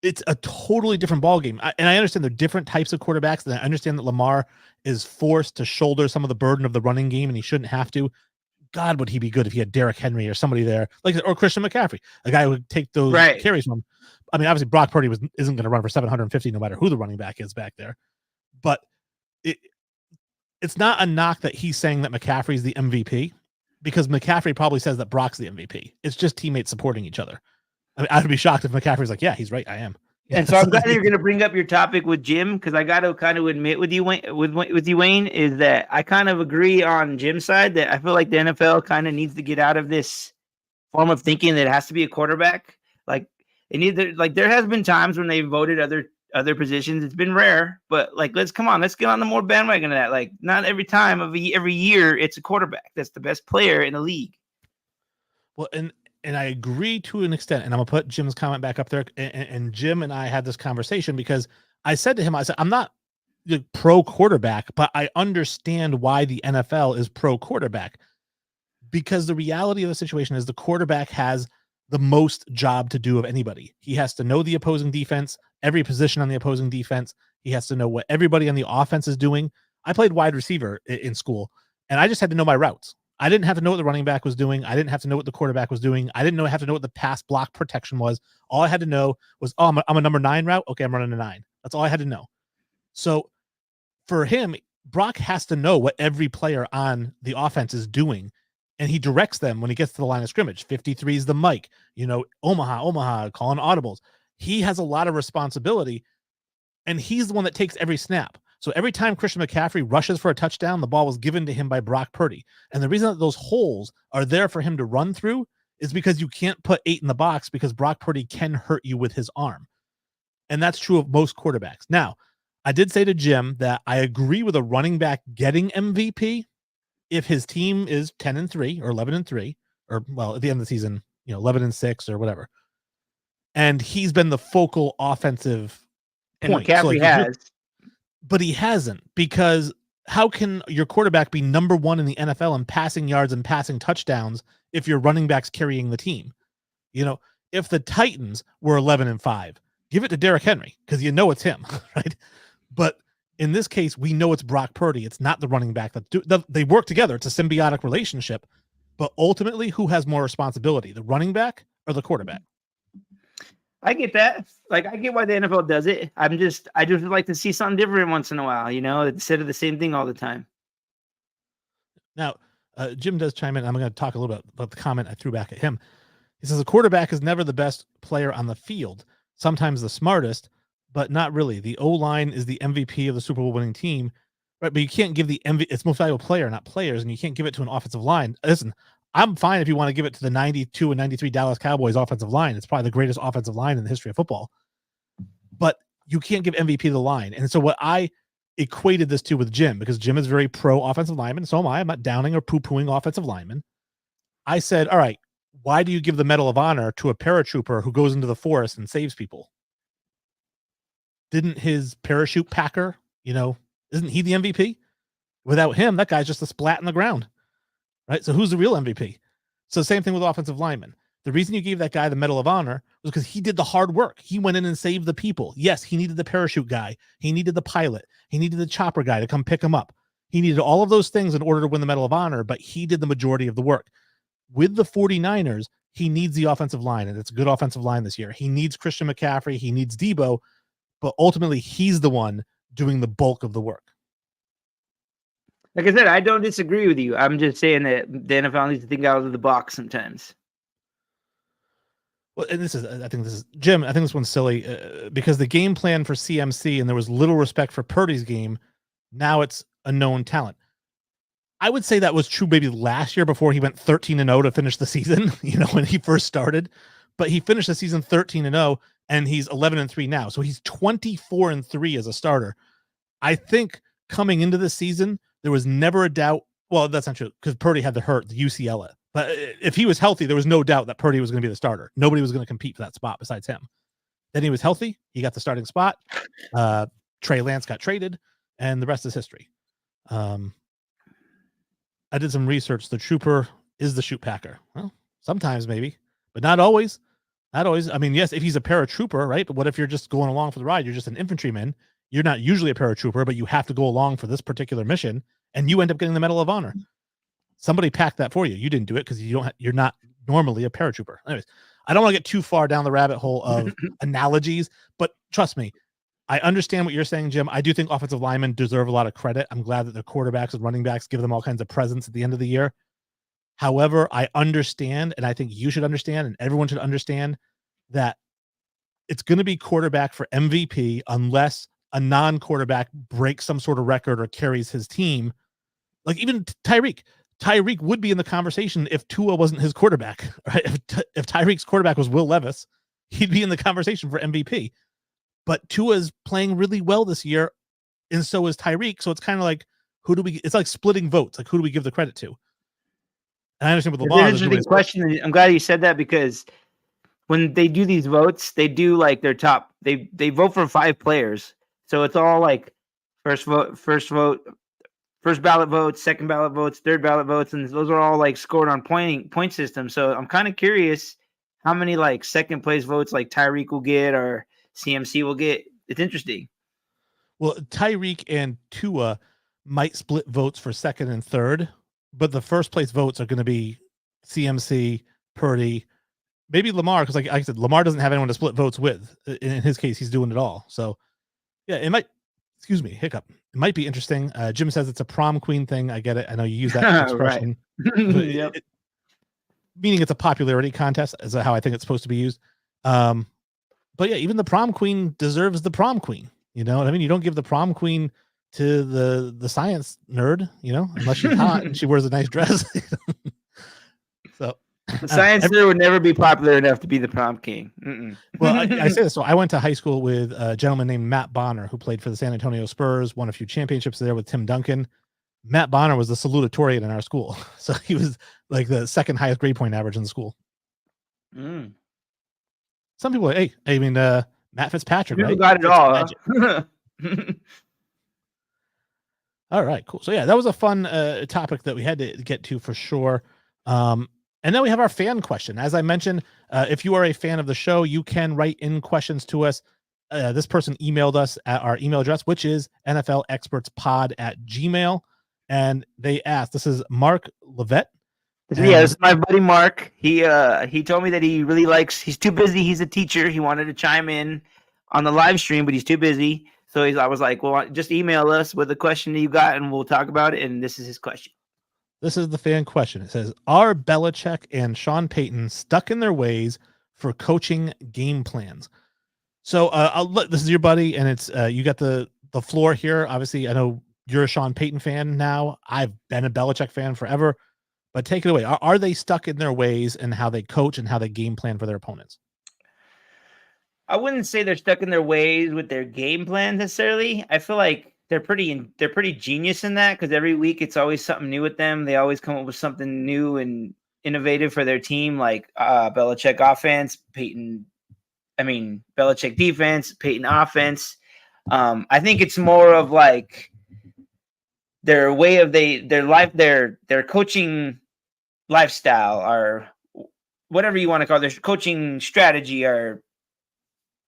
it's a totally different ballgame. And I understand they're different types of quarterbacks. And I understand that Lamar is forced to shoulder some of the burden of the running game, and he shouldn't have to. God, would he be good if he had Derrick Henry or somebody there, or Christian McCaffrey, a guy who would take those carries from him. I mean, obviously, Brock Purdy isn't going to run for 750 no matter who the running back is back there. But it's not a knock that he's saying that McCaffrey's the MVP, because McCaffrey probably says that Brock's the MVP. It's just teammates supporting each other. I mean, I would be shocked if McCaffrey's like, yeah, he's right, I am. And so I'm glad you're going to bring up your topic with Jim, because I got to kind of admit with you, Wayne, is that I kind of agree on Jim's side that I feel like the NFL kind of needs to get out of this form of thinking that it has to be a quarterback. Like there has been times when they voted other positions. It's been rare, but like, let's get on the more bandwagon of that. Like, not every time every year it's a quarterback that's the best player in the league. Well, and I agree to an extent, and I'm gonna put Jim's comment back up there. And Jim and I had this conversation because I said to him, I said, I'm not pro quarterback, but I understand why the NFL is pro quarterback, because the reality of the situation is the quarterback has the most job to do of anybody. He has to know the opposing defense, every position on the opposing defense. He has to know what everybody on the offense is doing. I played wide receiver in school, and I just had to know my routes. I didn't have to know what the running back was doing. I didn't have to know what the quarterback was doing. I didn't have to know what the pass block protection was. All I had to know was, I'm a number 9 route. Okay, I'm running a 9. That's all I had to know. So for him, Brock has to know what every player on the offense is doing, and he directs them when he gets to the line of scrimmage. 53 is the mic, Omaha, calling audibles. He has a lot of responsibility, and he's the one that takes every snap. So every time Christian McCaffrey rushes for a touchdown, the ball was given to him by Brock Purdy. And the reason that those holes are there for him to run through is because you can't put 8 in the box, because Brock Purdy can hurt you with his arm. And that's true of most quarterbacks. Now, I did say to Jim that I agree with a running back getting MVP if his team is 10-3 or 11-3, or, well, at the end of the season, 11-6 or whatever. And he's been the focal offensive point. And McCaffrey has. But he hasn't, because how can your quarterback be number 1 in the NFL in passing yards and passing touchdowns if your running back's carrying the team? If the Titans were 11-5, give it to Derrick Henry, because it's him, right? But in this case, we know it's Brock Purdy. It's not the running back. They work together. It's a symbiotic relationship. But ultimately, who has more responsibility, the running back or the quarterback? I get that. Like, I get why the NFL does it. I just would like to see something different once in a while, instead of the same thing all the time. Now, Jim does chime in. I'm going to talk a little bit about the comment I threw back at him. He says, a quarterback is never the best player on the field, sometimes the smartest, but not really. The O-line is the MVP of the Super Bowl winning team, right? But you can't give the it's most valuable player, not players, and you can't give it to an offensive line. Listen, I'm fine if you want to give it to the 92 and 93 Dallas Cowboys offensive line. It's probably the greatest offensive line in the history of football. But you can't give MVP to the line. And so what I equated this to with Jim, because Jim is very pro offensive lineman, so am I. I'm not downing or poo-pooing offensive linemen. I said, all right, why do you give the Medal of Honor to a paratrooper who goes into the forest and saves people? Didn't his parachute packer, isn't he the MVP? Without him, that guy's just a splat in the ground. Right? So who's the real MVP? So same thing with offensive linemen. The reason you gave that guy the Medal of Honor was because he did the hard work. He went in and saved the people. Yes, he needed the parachute guy. He needed the pilot. He needed the chopper guy to come pick him up. He needed all of those things in order to win the Medal of Honor, but he did the majority of the work. With the 49ers, he needs the offensive line, and it's a good offensive line this year. He needs Christian McCaffrey. He needs Debo, but ultimately he's the one doing the bulk of the work. Like I said, I don't disagree with you. I'm just saying that the NFL needs to think out of the box sometimes. Well, and I think this is Jim. I think this one's silly because the game plan for CMC and there was little respect for Purdy's game. Now it's a known talent. I would say that was true maybe last year before he went 13-0 to finish the season, when he first started. but he finished the season 13-0, and he's 11-3 now. So he's 24-3 as a starter. I think coming into the season, there was never a doubt. Well, that's not true because Purdy had the UCL. But if he was healthy, there was no doubt that Purdy was going to be the starter. Nobody was going to compete for that spot besides him. Then he was healthy. He got the starting spot. Trey Lance got traded, and the rest is history. I did some research. The trooper is the shoot packer. Well, sometimes maybe, but not always. Not always. I mean, yes, if he's a paratrooper, right? But what if you're just going along for the ride? You're just an infantryman. You're not usually a paratrooper, but you have to go along for this particular mission, and you end up getting the Medal of Honor. Somebody packed that for you. You didn't do it because you're not normally a paratrooper. Anyways, I don't want to get too far down the rabbit hole of analogies, but trust me, I understand what you're saying, Jim. I do think offensive linemen deserve a lot of credit. I'm glad that the quarterbacks and running backs give them all kinds of presents at the end of the year. However, I understand, and I think you should understand, and everyone should understand that it's going to be quarterback for MVP unless a non-quarterback breaks some sort of record or carries his team. Like even Tyreek would be in the conversation if Tua wasn't his quarterback, right? If Tyreek's quarterback was Will Levis, he'd be in the conversation for MVP. But Tua's playing really well this year, and so is Tyreek. So it's kind of like, it's like splitting votes. Like, who do we give the credit to? And I understand with Lamar. It's an interesting question. I'm glad you said that because when they do these votes, they do like their top. They vote for 5 players, so it's all like first ballot votes, second ballot votes, third ballot votes, and those are all like scored on point system. So I'm kind of curious how many like second place votes like Tyreek will get or CMC will get. It's interesting. Well, Tyreek and Tua might split votes for second and third, but the first place votes are going to be CMC, Purdy, maybe Lamar, because like I said, Lamar doesn't have anyone to split votes with. In his case, he's doing it all. So yeah, it might, excuse me, hiccup. It might be interesting. Jim says it's a prom queen thing. I get it. I know you use that expression. Yep. Meaning it's a popularity contest is how I think it's supposed to be used. But yeah, even the prom queen deserves the prom queen. You know what I mean? You don't give the prom queen to the science nerd, you know, unless she's hot and she wears a nice dress. So the science nerd would never be popular enough to be the prom king. Well, I say this. So I went to high school with a gentleman named Matt Bonner, who played for the San Antonio Spurs, won a few championships there with Tim Duncan. Matt Bonner was the salutatorian in our school. So he was like the second highest grade point average in the school. Some people are, hey, I mean, Matt Fitzpatrick, people right? Got it all. Huh? All right, cool. So yeah, that was a fun topic that we had to get to for sure. And then we have our fan question. As I mentioned, if you are a fan of the show, you can write in questions to us. This person emailed us at our email address, which is nflexpertspod@gmail.com. And they asked, this is Mark Levette. Yeah, this is my buddy Mark. He told me that he really likes, he's too busy. He's a teacher. He wanted to chime in on the live stream, but he's too busy. So I was like, well, just email us with the question that you got and we'll talk about it. And this is his question. This is the fan question. It says, are Belichick and Sean Payton stuck in their ways for coaching game plans? So this is your buddy, and it's you got the floor here. Obviously, I know you're a Sean Payton fan now. I've been a Belichick fan forever. But take it away. Are they stuck in their ways and how they coach and how they game plan for their opponents? I wouldn't say they're stuck in their ways with their game plans necessarily. I feel like they're pretty genius in that because every week it's always something new with them. They always come up with something new and innovative for their team, like Belichick offense, Belichick defense, Payton offense. I think it's more of like their way of their coaching lifestyle or whatever you want to call it, their coaching strategy or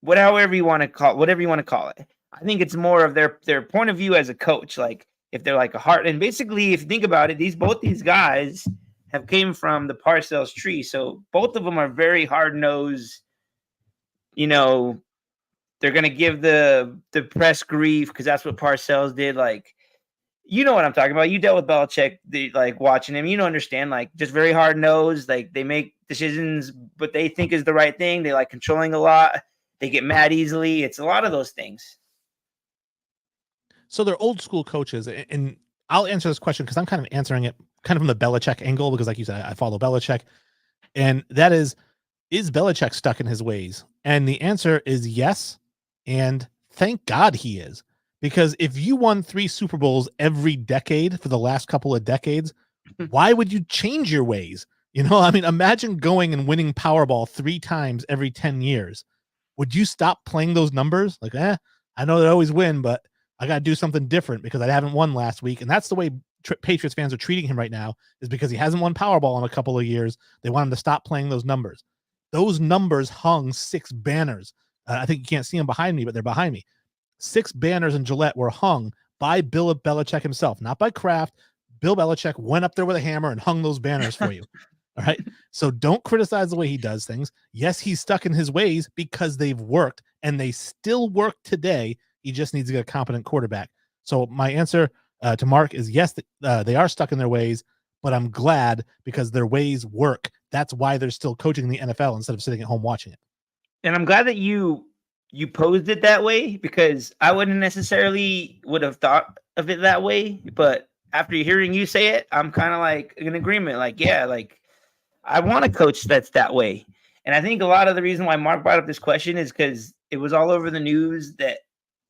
whatever you want to call it. I think it's more of their point of view as a coach. Like if they're like a heart, and basically if you think about it, both these guys have came from the Parcells tree. So both of them are very hard-nosed. You know, they're going to give the press grief because that's what Parcells did. Like, you know what I'm talking about. You dealt with Belichick, like watching him, understand, like just very hard-nosed. Like they make decisions, but they think is the right thing. They like controlling a lot. They get mad easily. It's a lot of those things. So they're old school coaches, and I'll answer this question because I'm kind of answering it kind of from the Belichick angle because, like you said, I follow Belichick, and that is Is Belichick stuck in his ways? And the answer is yes. And thank God he is. Because if you won 3 Super Bowls every decade for the last couple of decades, why would you change your ways? I mean, imagine going and winning Powerball 3 times every 10 years. Would you stop playing those numbers? Like, I know they always win, but I got to do something different because I haven't won last week. And that's the way Patriots fans are treating him right now, is because he hasn't won Powerball in a couple of years. They want him to stop playing those numbers. Those numbers hung 6 banners. I think you can't see them behind me, but they're behind me. 6 banners in Gillette were hung by Bill Belichick himself, not by Kraft. Bill Belichick went up there with a hammer and hung those banners for you. All right. So don't criticize the way he does things. Yes, he's stuck in his ways because they've worked and they still work today. He just needs to get a competent quarterback. So my answer to Mark is yes, they are stuck in their ways, but I'm glad because their ways work. That's why they're still coaching in the NFL instead of sitting at home watching it. And I'm glad that you posed it that way, because I wouldn't necessarily would have thought of it that way. But after hearing you say it, I'm kind of like in agreement. Like, yeah, like I want a coach that's that way. And I think a lot of the reason why Mark brought up this question is because it was all over the news that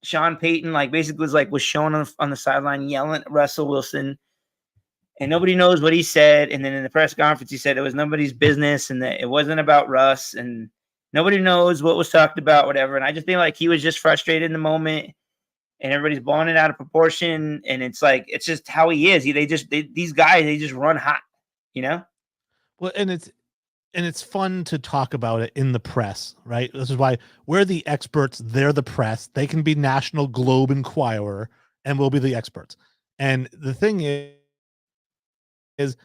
Sean Payton basically was shown on the sideline yelling at Russell Wilson, and nobody knows what he said. And then in the press conference, he said it was nobody's business and that it wasn't about Russ, and nobody knows what was talked about, whatever. And I just think he was just frustrated in the moment, and everybody's blowing it out of proportion. And it's just how he is. These guys, they just run hot, Well, and it's fun to talk about it in the press, right? This is why we're the experts. They're the press. They can be National Globe Inquirer, and we'll be the experts. And the thing is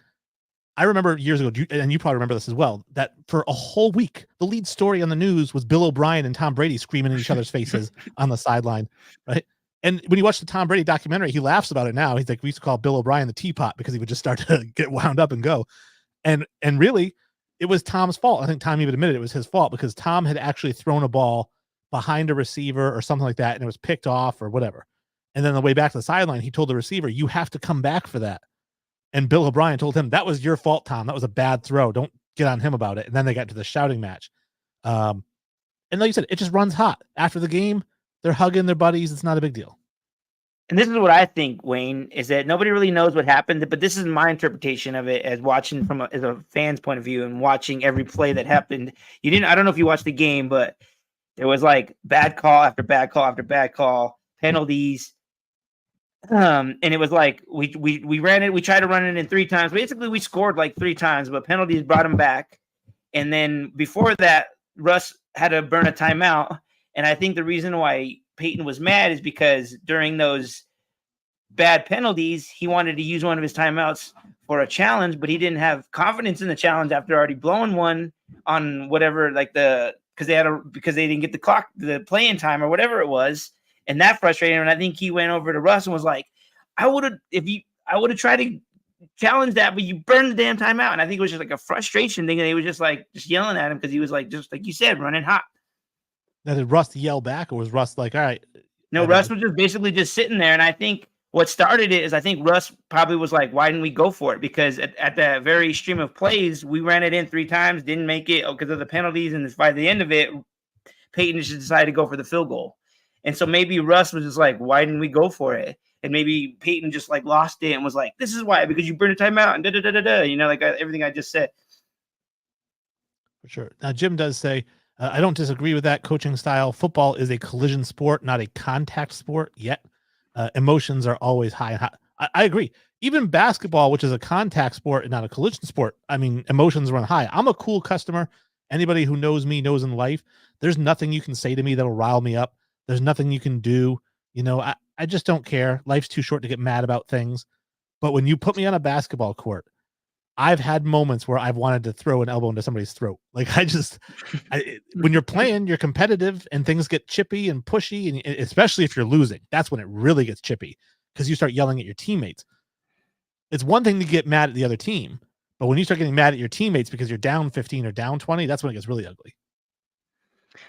I remember years ago, and you probably remember this as well, that for a whole week, the lead story on the news was Bill O'Brien and Tom Brady screaming in each other's faces on the sideline, right? And when you watch the Tom Brady documentary, he laughs about it now. He's like, we used to call Bill O'Brien the teapot because he would just start to get wound up and go. And really, it was Tom's fault. I think Tom even admitted it was his fault because Tom had actually thrown a ball behind a receiver or something like that, and it was picked off or whatever. And then on the way back to the sideline, he told the receiver, you have to come back for that. And Bill O'Brien told him, that was your fault, Tom. That was a bad throw. Don't get on him about it. And then they got to the shouting match. And like you said, it just runs hot. After the game, they're hugging their buddies. It's not a big deal. And this is what I think, Wayne, is that nobody really knows what happened, but this is my interpretation of it as watching as a fan's point of view and watching every play that happened. I don't know if you watched the game, but there was bad call after bad call after bad call, penalties. And it was we ran it. We tried to run it in 3 times. Basically, we scored 3 times, but penalties brought him back. And then before that, Russ had to burn a timeout. And I think the reason why Peyton was mad is because during those bad penalties, he wanted to use one of his timeouts for a challenge, but he didn't have confidence in the challenge after already blowing one on whatever, because they didn't get the playing time or whatever it was. And that frustrated him. And I think he went over to Russ and was like, I would have tried to challenge that, but you burned the damn timeout. And I think it was just a frustration thing. And he was just just yelling at him because he was just like you said, running hot. Now, did Russ yell back, or was Russ all right? No, Russ was just basically just sitting there. And I think what started it is I think Russ probably was like, why didn't we go for it? Because at that very stream of plays, we ran it in 3 times, didn't make it because of the penalties. And by the end of it, Peyton just decided to go for the field goal. And so maybe Russ was just like, why didn't we go for it? And maybe Peyton just lost it and was like, this is why, because you burned a timeout and everything I just said. For sure. Now, Jim does say, I don't disagree with that coaching style. Football is a collision sport, not a contact sport yet. Emotions are always high. I agree. Even basketball, which is a contact sport and not a collision sport, I mean, emotions run high. I'm a cool customer. Anybody who knows me knows in life, there's nothing you can say to me that'll rile me up. There's nothing you can do. I just don't care. Life's too short to get mad about things. But when you put me on a basketball court, I've had moments where I've wanted to throw an elbow into somebody's throat. When you're playing, you're competitive and things get chippy and pushy, and especially if you're losing, that's when it really gets chippy because you start yelling at your teammates. It's one thing to get mad at the other team, but when you start getting mad at your teammates because you're down 15 or down 20, that's when it gets really ugly.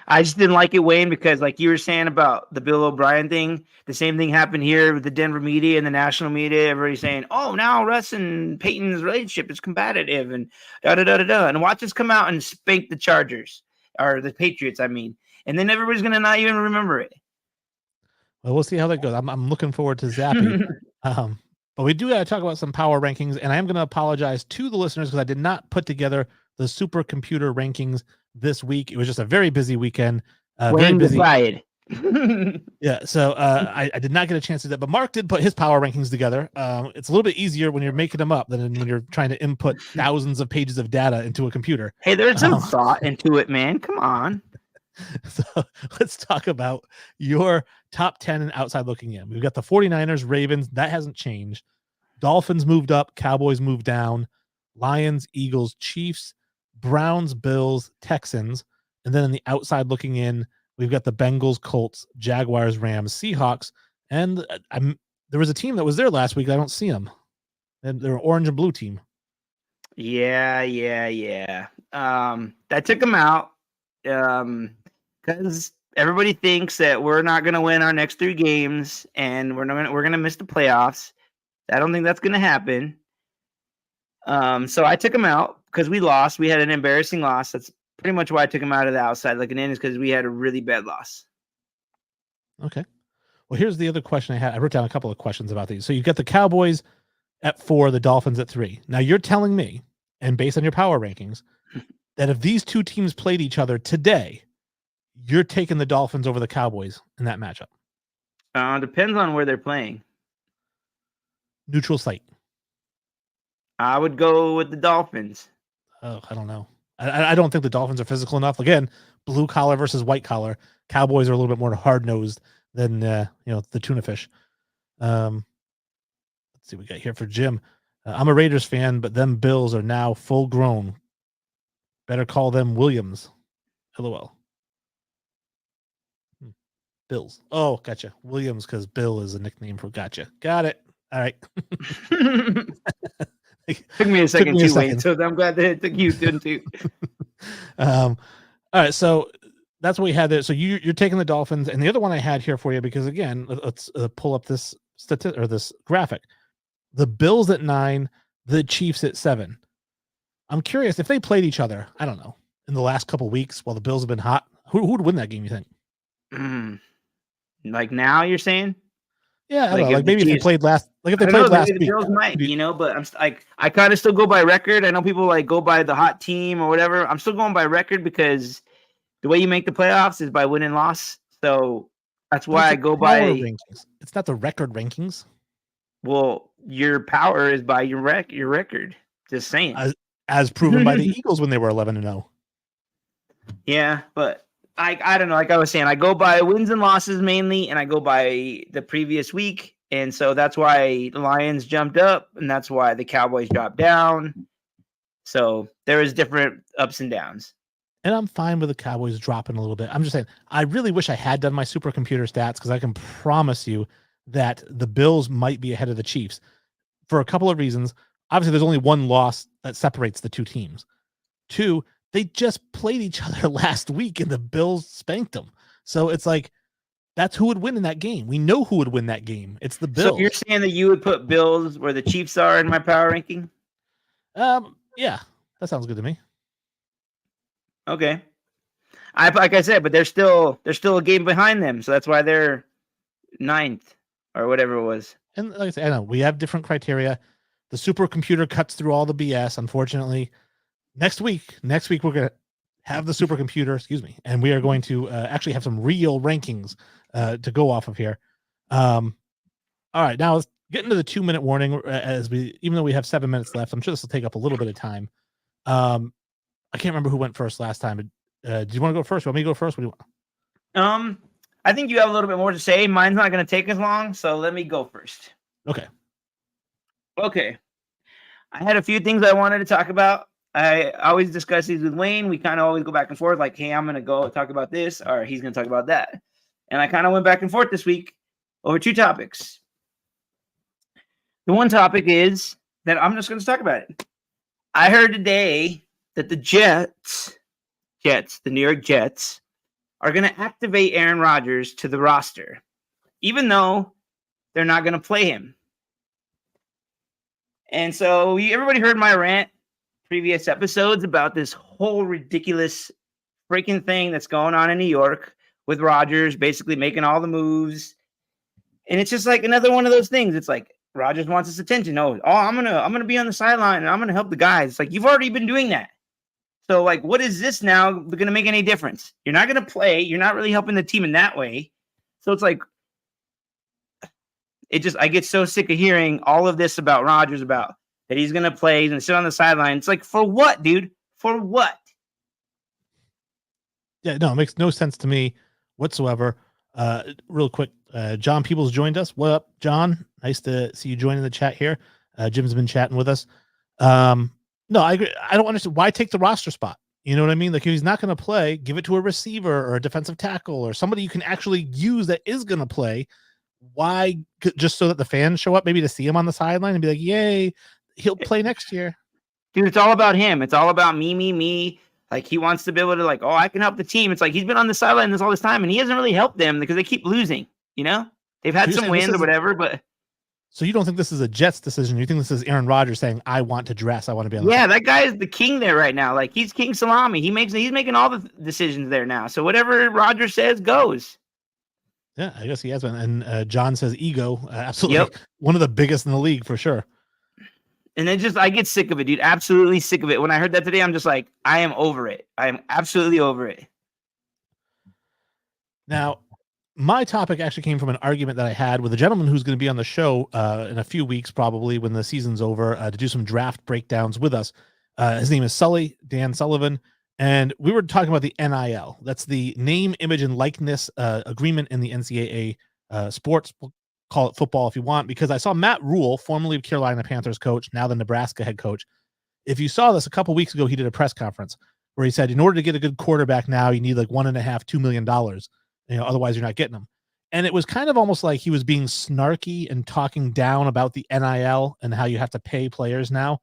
I just didn't like it, Wayne, because like you were saying about the Bill O'Brien thing, the same thing happened here with the Denver media and the national media. Everybody's saying, "Oh, now Russ and Peyton's relationship is competitive," and da da da da da. And watch us come out and spank the Chargers or the Patriots. I mean, and then everybody's gonna not even remember it. Well, we'll see how that goes. I'm looking forward to Zappy. But we do got to talk about some power rankings, and I am going to apologize to the listeners because I did not put together the supercomputer rankings this week. It was just a very busy weekend. Very busy. Decided. Yeah, so I did not get a chance to do that, but Mark did put his power rankings together. It's a little bit easier when you're making them up than when you're trying to input thousands of pages of data into a computer. Hey, there's some thought into it, man. Come on. So let's talk about your top 10 and outside looking in. We've got the 49ers, Ravens. That hasn't changed. Dolphins moved up. Cowboys moved down. Lions, Eagles, Chiefs, Browns, Bills, Texans. And then in the outside looking in, we've got the Bengals, Colts, Jaguars, Rams, Seahawks. And there was a team that was there last week. I don't see them. And they're an orange and blue team. Yeah. I took them out. Because everybody thinks that we're not going to win our next 3 games and we're going to miss the playoffs. I don't think that's going to happen. So I took them out because we lost. We had an embarrassing loss. That's pretty much why I took them out of the outside looking in, is because we had a really bad loss. Okay. Well, here's the other question I had. I wrote down a couple of questions about these. So you've got the Cowboys at 4, the Dolphins at 3. Now you're telling me, and based on your power rankings, that if these two teams played each other today, you're taking the Dolphins over the Cowboys in that matchup. Depends on where they're playing. Neutral site. I would go with the Dolphins. Oh, I don't know. I don't think the Dolphins are physical enough. Again, blue collar versus white collar. Cowboys are a little bit more hard nosed than the tuna fish. Let's see what we got here for Jim. I'm a Raiders fan, but them Bills are now full grown. Better call them Williams. LOL. Bills. Oh, gotcha. Williams, because Bill is a nickname for gotcha. Got it. All right. Took me a second too, Wayne. So I'm glad that it took you too. All right. So that's what we had there. So you're taking the Dolphins, and the other one I had here for you, because again, let's pull up this this graphic. The Bills at 9, the Chiefs at 7. I'm curious if they played each other. I don't know, in the last couple of weeks while the Bills have been hot. Who would win that game? You think? Like now, you're saying? Yeah, I don't know. Like maybe if they played last, like if they played last week, the Bills might, but I'm like, I kind of still go by record. I know people like go by the hot team or whatever. I'm still going by record because the way you make the playoffs is by win and loss. So that's why I go by rankings. It's not the record rankings. Well, your power is by your record. Just saying, as proven by the Eagles when they were 11-0. Yeah, but I don't know. Like I was saying, I go by wins and losses mainly, and I go by the previous week. And so that's why the Lions jumped up, and that's why the Cowboys dropped down. So there is different ups and downs. And I'm fine with the Cowboys dropping a little bit. I'm just saying, I really wish I had done my supercomputer stats, because I can promise you that the Bills might be ahead of the Chiefs for a couple of reasons. Obviously, there's only one loss that separates the two teams. 2, they just played each other last week and the Bills spanked them. So it's like, that's who would win in that game. We know who would win that game. It's the Bills. So you're saying that you would put Bills where the Chiefs are in my power ranking? Yeah, that sounds good to me. Okay. Like I said, but they're still a game behind them. So that's why they're 9th or whatever it was. And like I said, I know we have different criteria. The supercomputer cuts through all the BS, unfortunately. Next week, we're going to have the supercomputer, and we are going to actually have some real rankings to go off of here. All right, now let's get into the 2-minute warning even though we have 7 minutes left. I'm sure this will take up a little bit of time. I can't remember who went first last time. Do you want to go first? You want me to go first? What do you want? I think you have a little bit more to say. Mine's not going to take as long, so let me go first. Okay. I had a few things I wanted to talk about. I always discuss these with Wayne. We kind of always go back and forth, like, hey, I'm going to go talk about this, or he's going to talk about that. And I kind of went back and forth this week over 2 topics. The one topic is that I'm just going to talk about it. I heard today that the Jets, the New York Jets, are going to activate Aaron Rodgers to the roster, even though they're not going to play him. And so everybody heard my rant previous episodes about this whole ridiculous freaking thing that's going on in New York with Rodgers basically making all the moves. And it's just like another one of those things. It's like Rodgers wants his attention. I'm gonna be on the sideline and I'm gonna help the guys. It's like, you've already been doing that. So like, what is this now gonna make any difference? You're not gonna play. You're not really helping the team in that way. So it's like, I get so sick of hearing all of this about Rodgers, about that he's gonna play, he's gonna sit on the sideline. It's like, for what, dude? For what? Yeah, no, it makes no sense to me whatsoever. Real quick, John Peebles joined us. What up, John? Nice to see you joining the chat here. Jim's been chatting with us. No, I agree. I don't understand why take the roster spot. You know what I mean? Like, if he's not going to play, give it to a receiver or a defensive tackle or somebody you can actually use that is going to play. Why? Just so that the fans show up, maybe to see him on the sideline and be like, "Yay, he'll play next year." Dude, it's all about him. It's all about me. Like, he wants to be able to, like, I can help the team. It's like he's been on the sideline all this time, and he hasn't really helped them because they keep losing. You know, they've had some wins or whatever, but. So you don't think this is a Jets decision? You think this is Aaron Rodgers saying, "I want to dress. I want to be on the Yeah, that guy is the king there right now. Like, he's King Salami. He's making all the decisions there now. So whatever Rodgers says goes. Yeah, I guess he has been. And John says ego. Absolutely. Yep. One of the biggest in the league for sure. And I get sick of it, dude. Absolutely sick of it. When I heard that today, I'm just like, I am over it. I am absolutely over it. Now, my topic actually came from an argument that I had with a gentleman who's going to be on the show in a few weeks, probably when the season's over, to do some draft breakdowns with us. His name is Sully, Dan Sullivan. And we were talking about the NIL. That's the name, image, and likeness agreement in the NCAA sports. We'll call it football if you want, because I saw Matt Rule, formerly of Carolina Panthers coach, now the Nebraska head coach. If you saw this a couple weeks ago, he did a press conference where he said, in order to get a good quarterback now, you need like $1.5–2 million. Otherwise you're not getting them. And it was kind of almost like he was being snarky and talking down about the NIL and how you have to pay players now.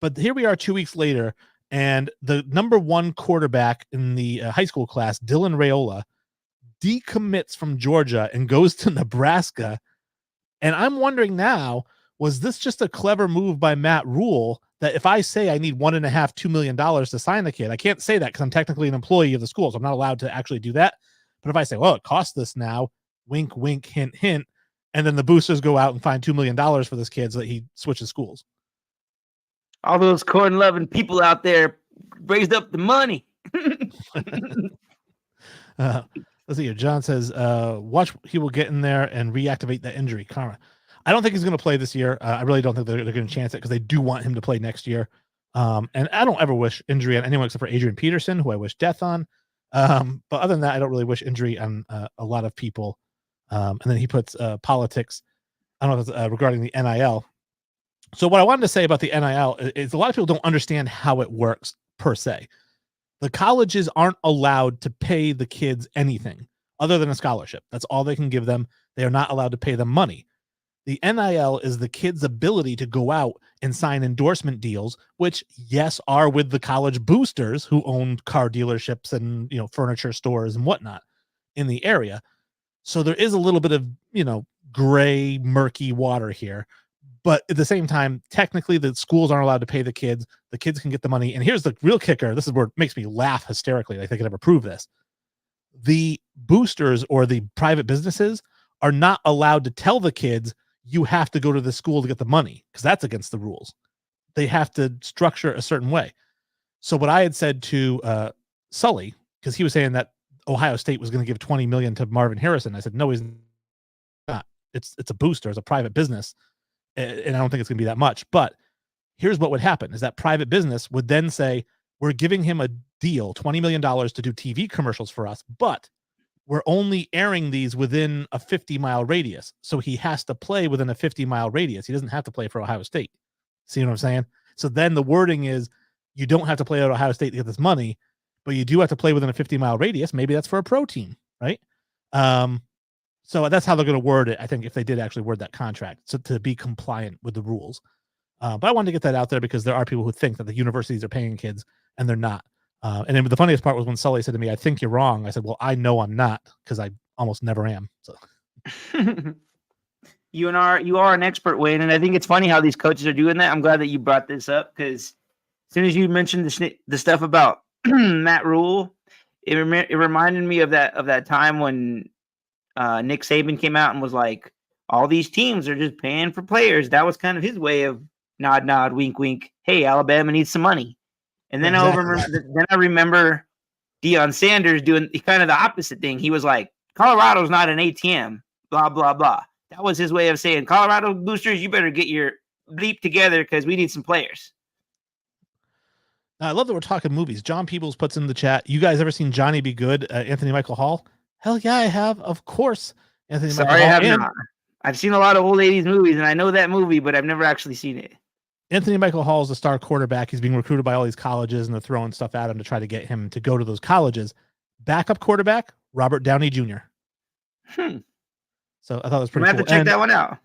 But here we are 2 weeks later, and the number one quarterback in the high school class, Dylan Raiola, decommits from Georgia and goes to Nebraska. And I'm wondering now, was this just a clever move by Matt Rule that if I say I need $1.5–2 million to sign the kid, I can't say that because I'm technically an employee of the school, so I'm not allowed to actually do that. But if I say, well, it costs this now, wink, wink, hint, hint, and then the boosters go out and find $2 million for this kid so that he switches schools. All those corn-loving people out there raised up the money. Let's see here. John says, watch, he will get in there and reactivate that injury. Karma. I don't think he's going to play this year. I really don't think they're going to chance it because they do want him to play next year. And I don't ever wish injury on anyone except for Adrian Peterson, who I wish death on. But other than that, I don't really wish injury on a lot of people. And then he puts politics. I don't know if it's regarding the NIL. So what I wanted to say about the NIL is a lot of people don't understand how it works per se. The colleges aren't allowed to pay the kids anything other than a scholarship. That's all they can give them. They are not allowed to pay them money. The NIL is the kid's ability to go out and sign endorsement deals, which, yes, are with the college boosters who own car dealerships and, furniture stores and whatnot in the area. So there is a little bit of, gray, murky water here. But at the same time, technically, the schools aren't allowed to pay the kids. The kids can get the money. And here's the real kicker. This is where it makes me laugh hysterically. Like they could never prove this. The boosters or the private businesses are not allowed to tell the kids, you have to go to the school to get the money, because that's against the rules. They have to structure a certain way. So what I had said to Sully, because he was saying that Ohio State was going to give $20 million to Marvin Harrison. I said, no, he's not. It's a booster. It's a private business. And I don't think it's going to be that much. But here's what would happen is that private business would then say, we're giving him a deal, $20 million to do TV commercials for us, but we're only airing these within a 50-mile radius. So he has to play within a 50-mile radius. He doesn't have to play for Ohio State. See what I'm saying? So then the wording is, you don't have to play at Ohio State to get this money, but you do have to play within a 50-mile radius. Maybe that's for a pro team, right? So that's how they're going to word it, I think, if they did actually word that contract, so to be compliant with the rules. But I wanted to get that out there because there are people who think that the universities are paying kids, and they're not. And then the funniest part was when Sully said to me, "I think you're wrong." I said, "Well, I know I'm not because I almost never am." So you are an expert, Wayne, and I think it's funny how these coaches are doing that. I'm glad that you brought this up because as soon as you mentioned the stuff about Matt Rule, it reminded me of that time when Nick Saban came out and was like, all these teams are just paying for players. That was kind of his way of nod, wink, wink. Hey, Alabama needs some money. And then I remember Deion Sanders doing kind of the opposite thing. He was like, Colorado's not an ATM, blah, blah, blah. That was his way of saying, Colorado boosters, you better get your bleep together because we need some players. I love that we're talking movies. John Peebles puts in the chat, you guys ever seen Johnny Be Good, Anthony Michael Hall? Hell yeah, I have. Of course. Anthony Michael Hall. I have not. I've seen a lot of old 80s movies, and I know that movie, but I've never actually seen it. Anthony Michael Hall is a star quarterback. He's being recruited by all these colleges, and they're throwing stuff at him to try to get him to go to those colleges. Backup quarterback, Robert Downey Jr. So I thought it was pretty cool. I have to check that one out.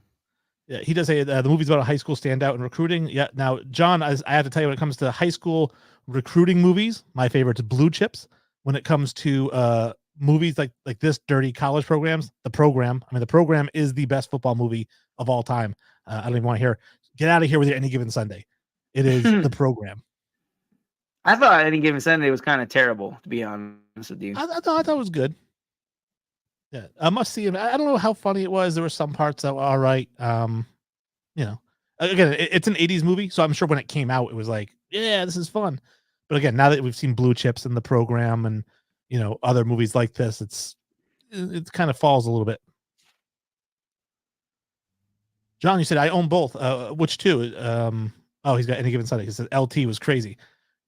Yeah, he does say the movie's about a high school standout in recruiting. Yeah, now, John, I have to tell you, when it comes to high school recruiting movies, my favorite is Blue Chips. When it comes to movies like this, dirty college programs, The Program is the best football movie of all time. I don't even want to hear, get out of here with your Any Given Sunday. It is The Program. I thought Any Given Sunday was kind of terrible, to be honest with you. I thought it was good. Yeah, I must see him. I don't know how funny it was. There were some parts that were all right. Again, it's an 80s movie, so I'm sure when it came out, it was like, yeah, this is fun. But again, now that we've seen Blue Chips in The Program and, other movies like this, it kind of falls a little bit. John, you said I own both. Which two? He's got Any Given Sunday. He said LT was crazy.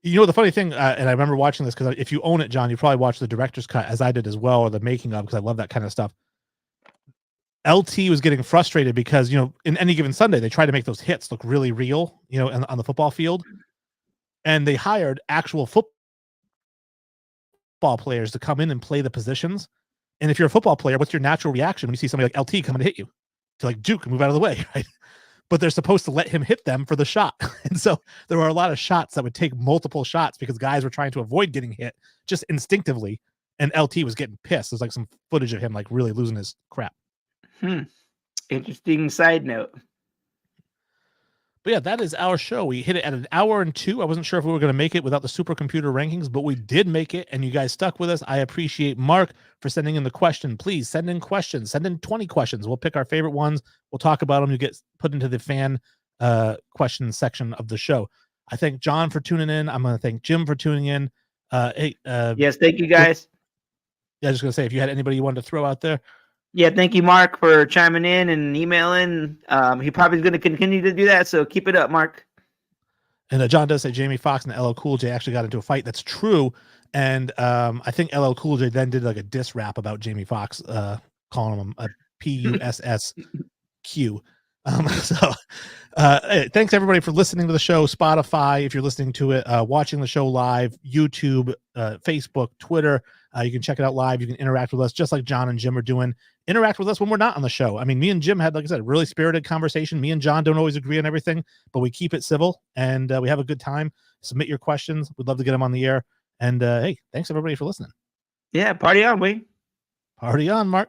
The funny thing, and I remember watching this because if you own it, John, you probably watched the director's cut as I did as well, or the making of, because I love that kind of stuff. LT was getting frustrated because, in Any Given Sunday, they try to make those hits look really real, on the football field. And they hired actual football players to come in and play the positions. And if you're a football player, what's your natural reaction when you see somebody like LT coming to hit you? To like juke and move out of the way, right? But they're supposed to let him hit them for the shot. And so there were a lot of shots that would take multiple shots because guys were trying to avoid getting hit just instinctively. And LT was getting pissed. There's like some footage of him like really losing his crap. Interesting side note. But yeah, that is our show. We hit it at 1 hour and 2. I wasn't sure if we were going to make it without the supercomputer rankings, but we did make it, and you guys stuck with us. I appreciate Mark for sending in the question. Please send in questions. Send in 20 questions. We'll pick our favorite ones. We'll talk about them. You get put into the fan questions section of the show. I thank John for tuning in. I'm going to thank Jim for tuning in. Yes, thank you, guys. Yeah, I was just going to say, if you had anybody you wanted to throw out there. Yeah, thank you, Mark, for chiming in and emailing. He probably is going to continue to do that, so keep it up, Mark. And John does say Jamie Foxx and LL Cool J actually got into a fight. That's true. And I think LL Cool J then did like a diss rap about Jamie Foxx, calling him a PUSSQ. Hey, thanks everybody for listening to the show. Spotify, if you're listening to it, watching the show live, YouTube, Facebook, Twitter. You can check it out live. You can interact with us just like John and Jim are doing. Interact with us when we're not on the show. I mean, me and Jim had, like I said, a really spirited conversation. Me and John don't always agree on everything, but we keep it civil and we have a good time. Submit your questions. We'd love to get them on the air. And hey, thanks everybody for listening. Yeah, party on, Wayne. Party on, Mark.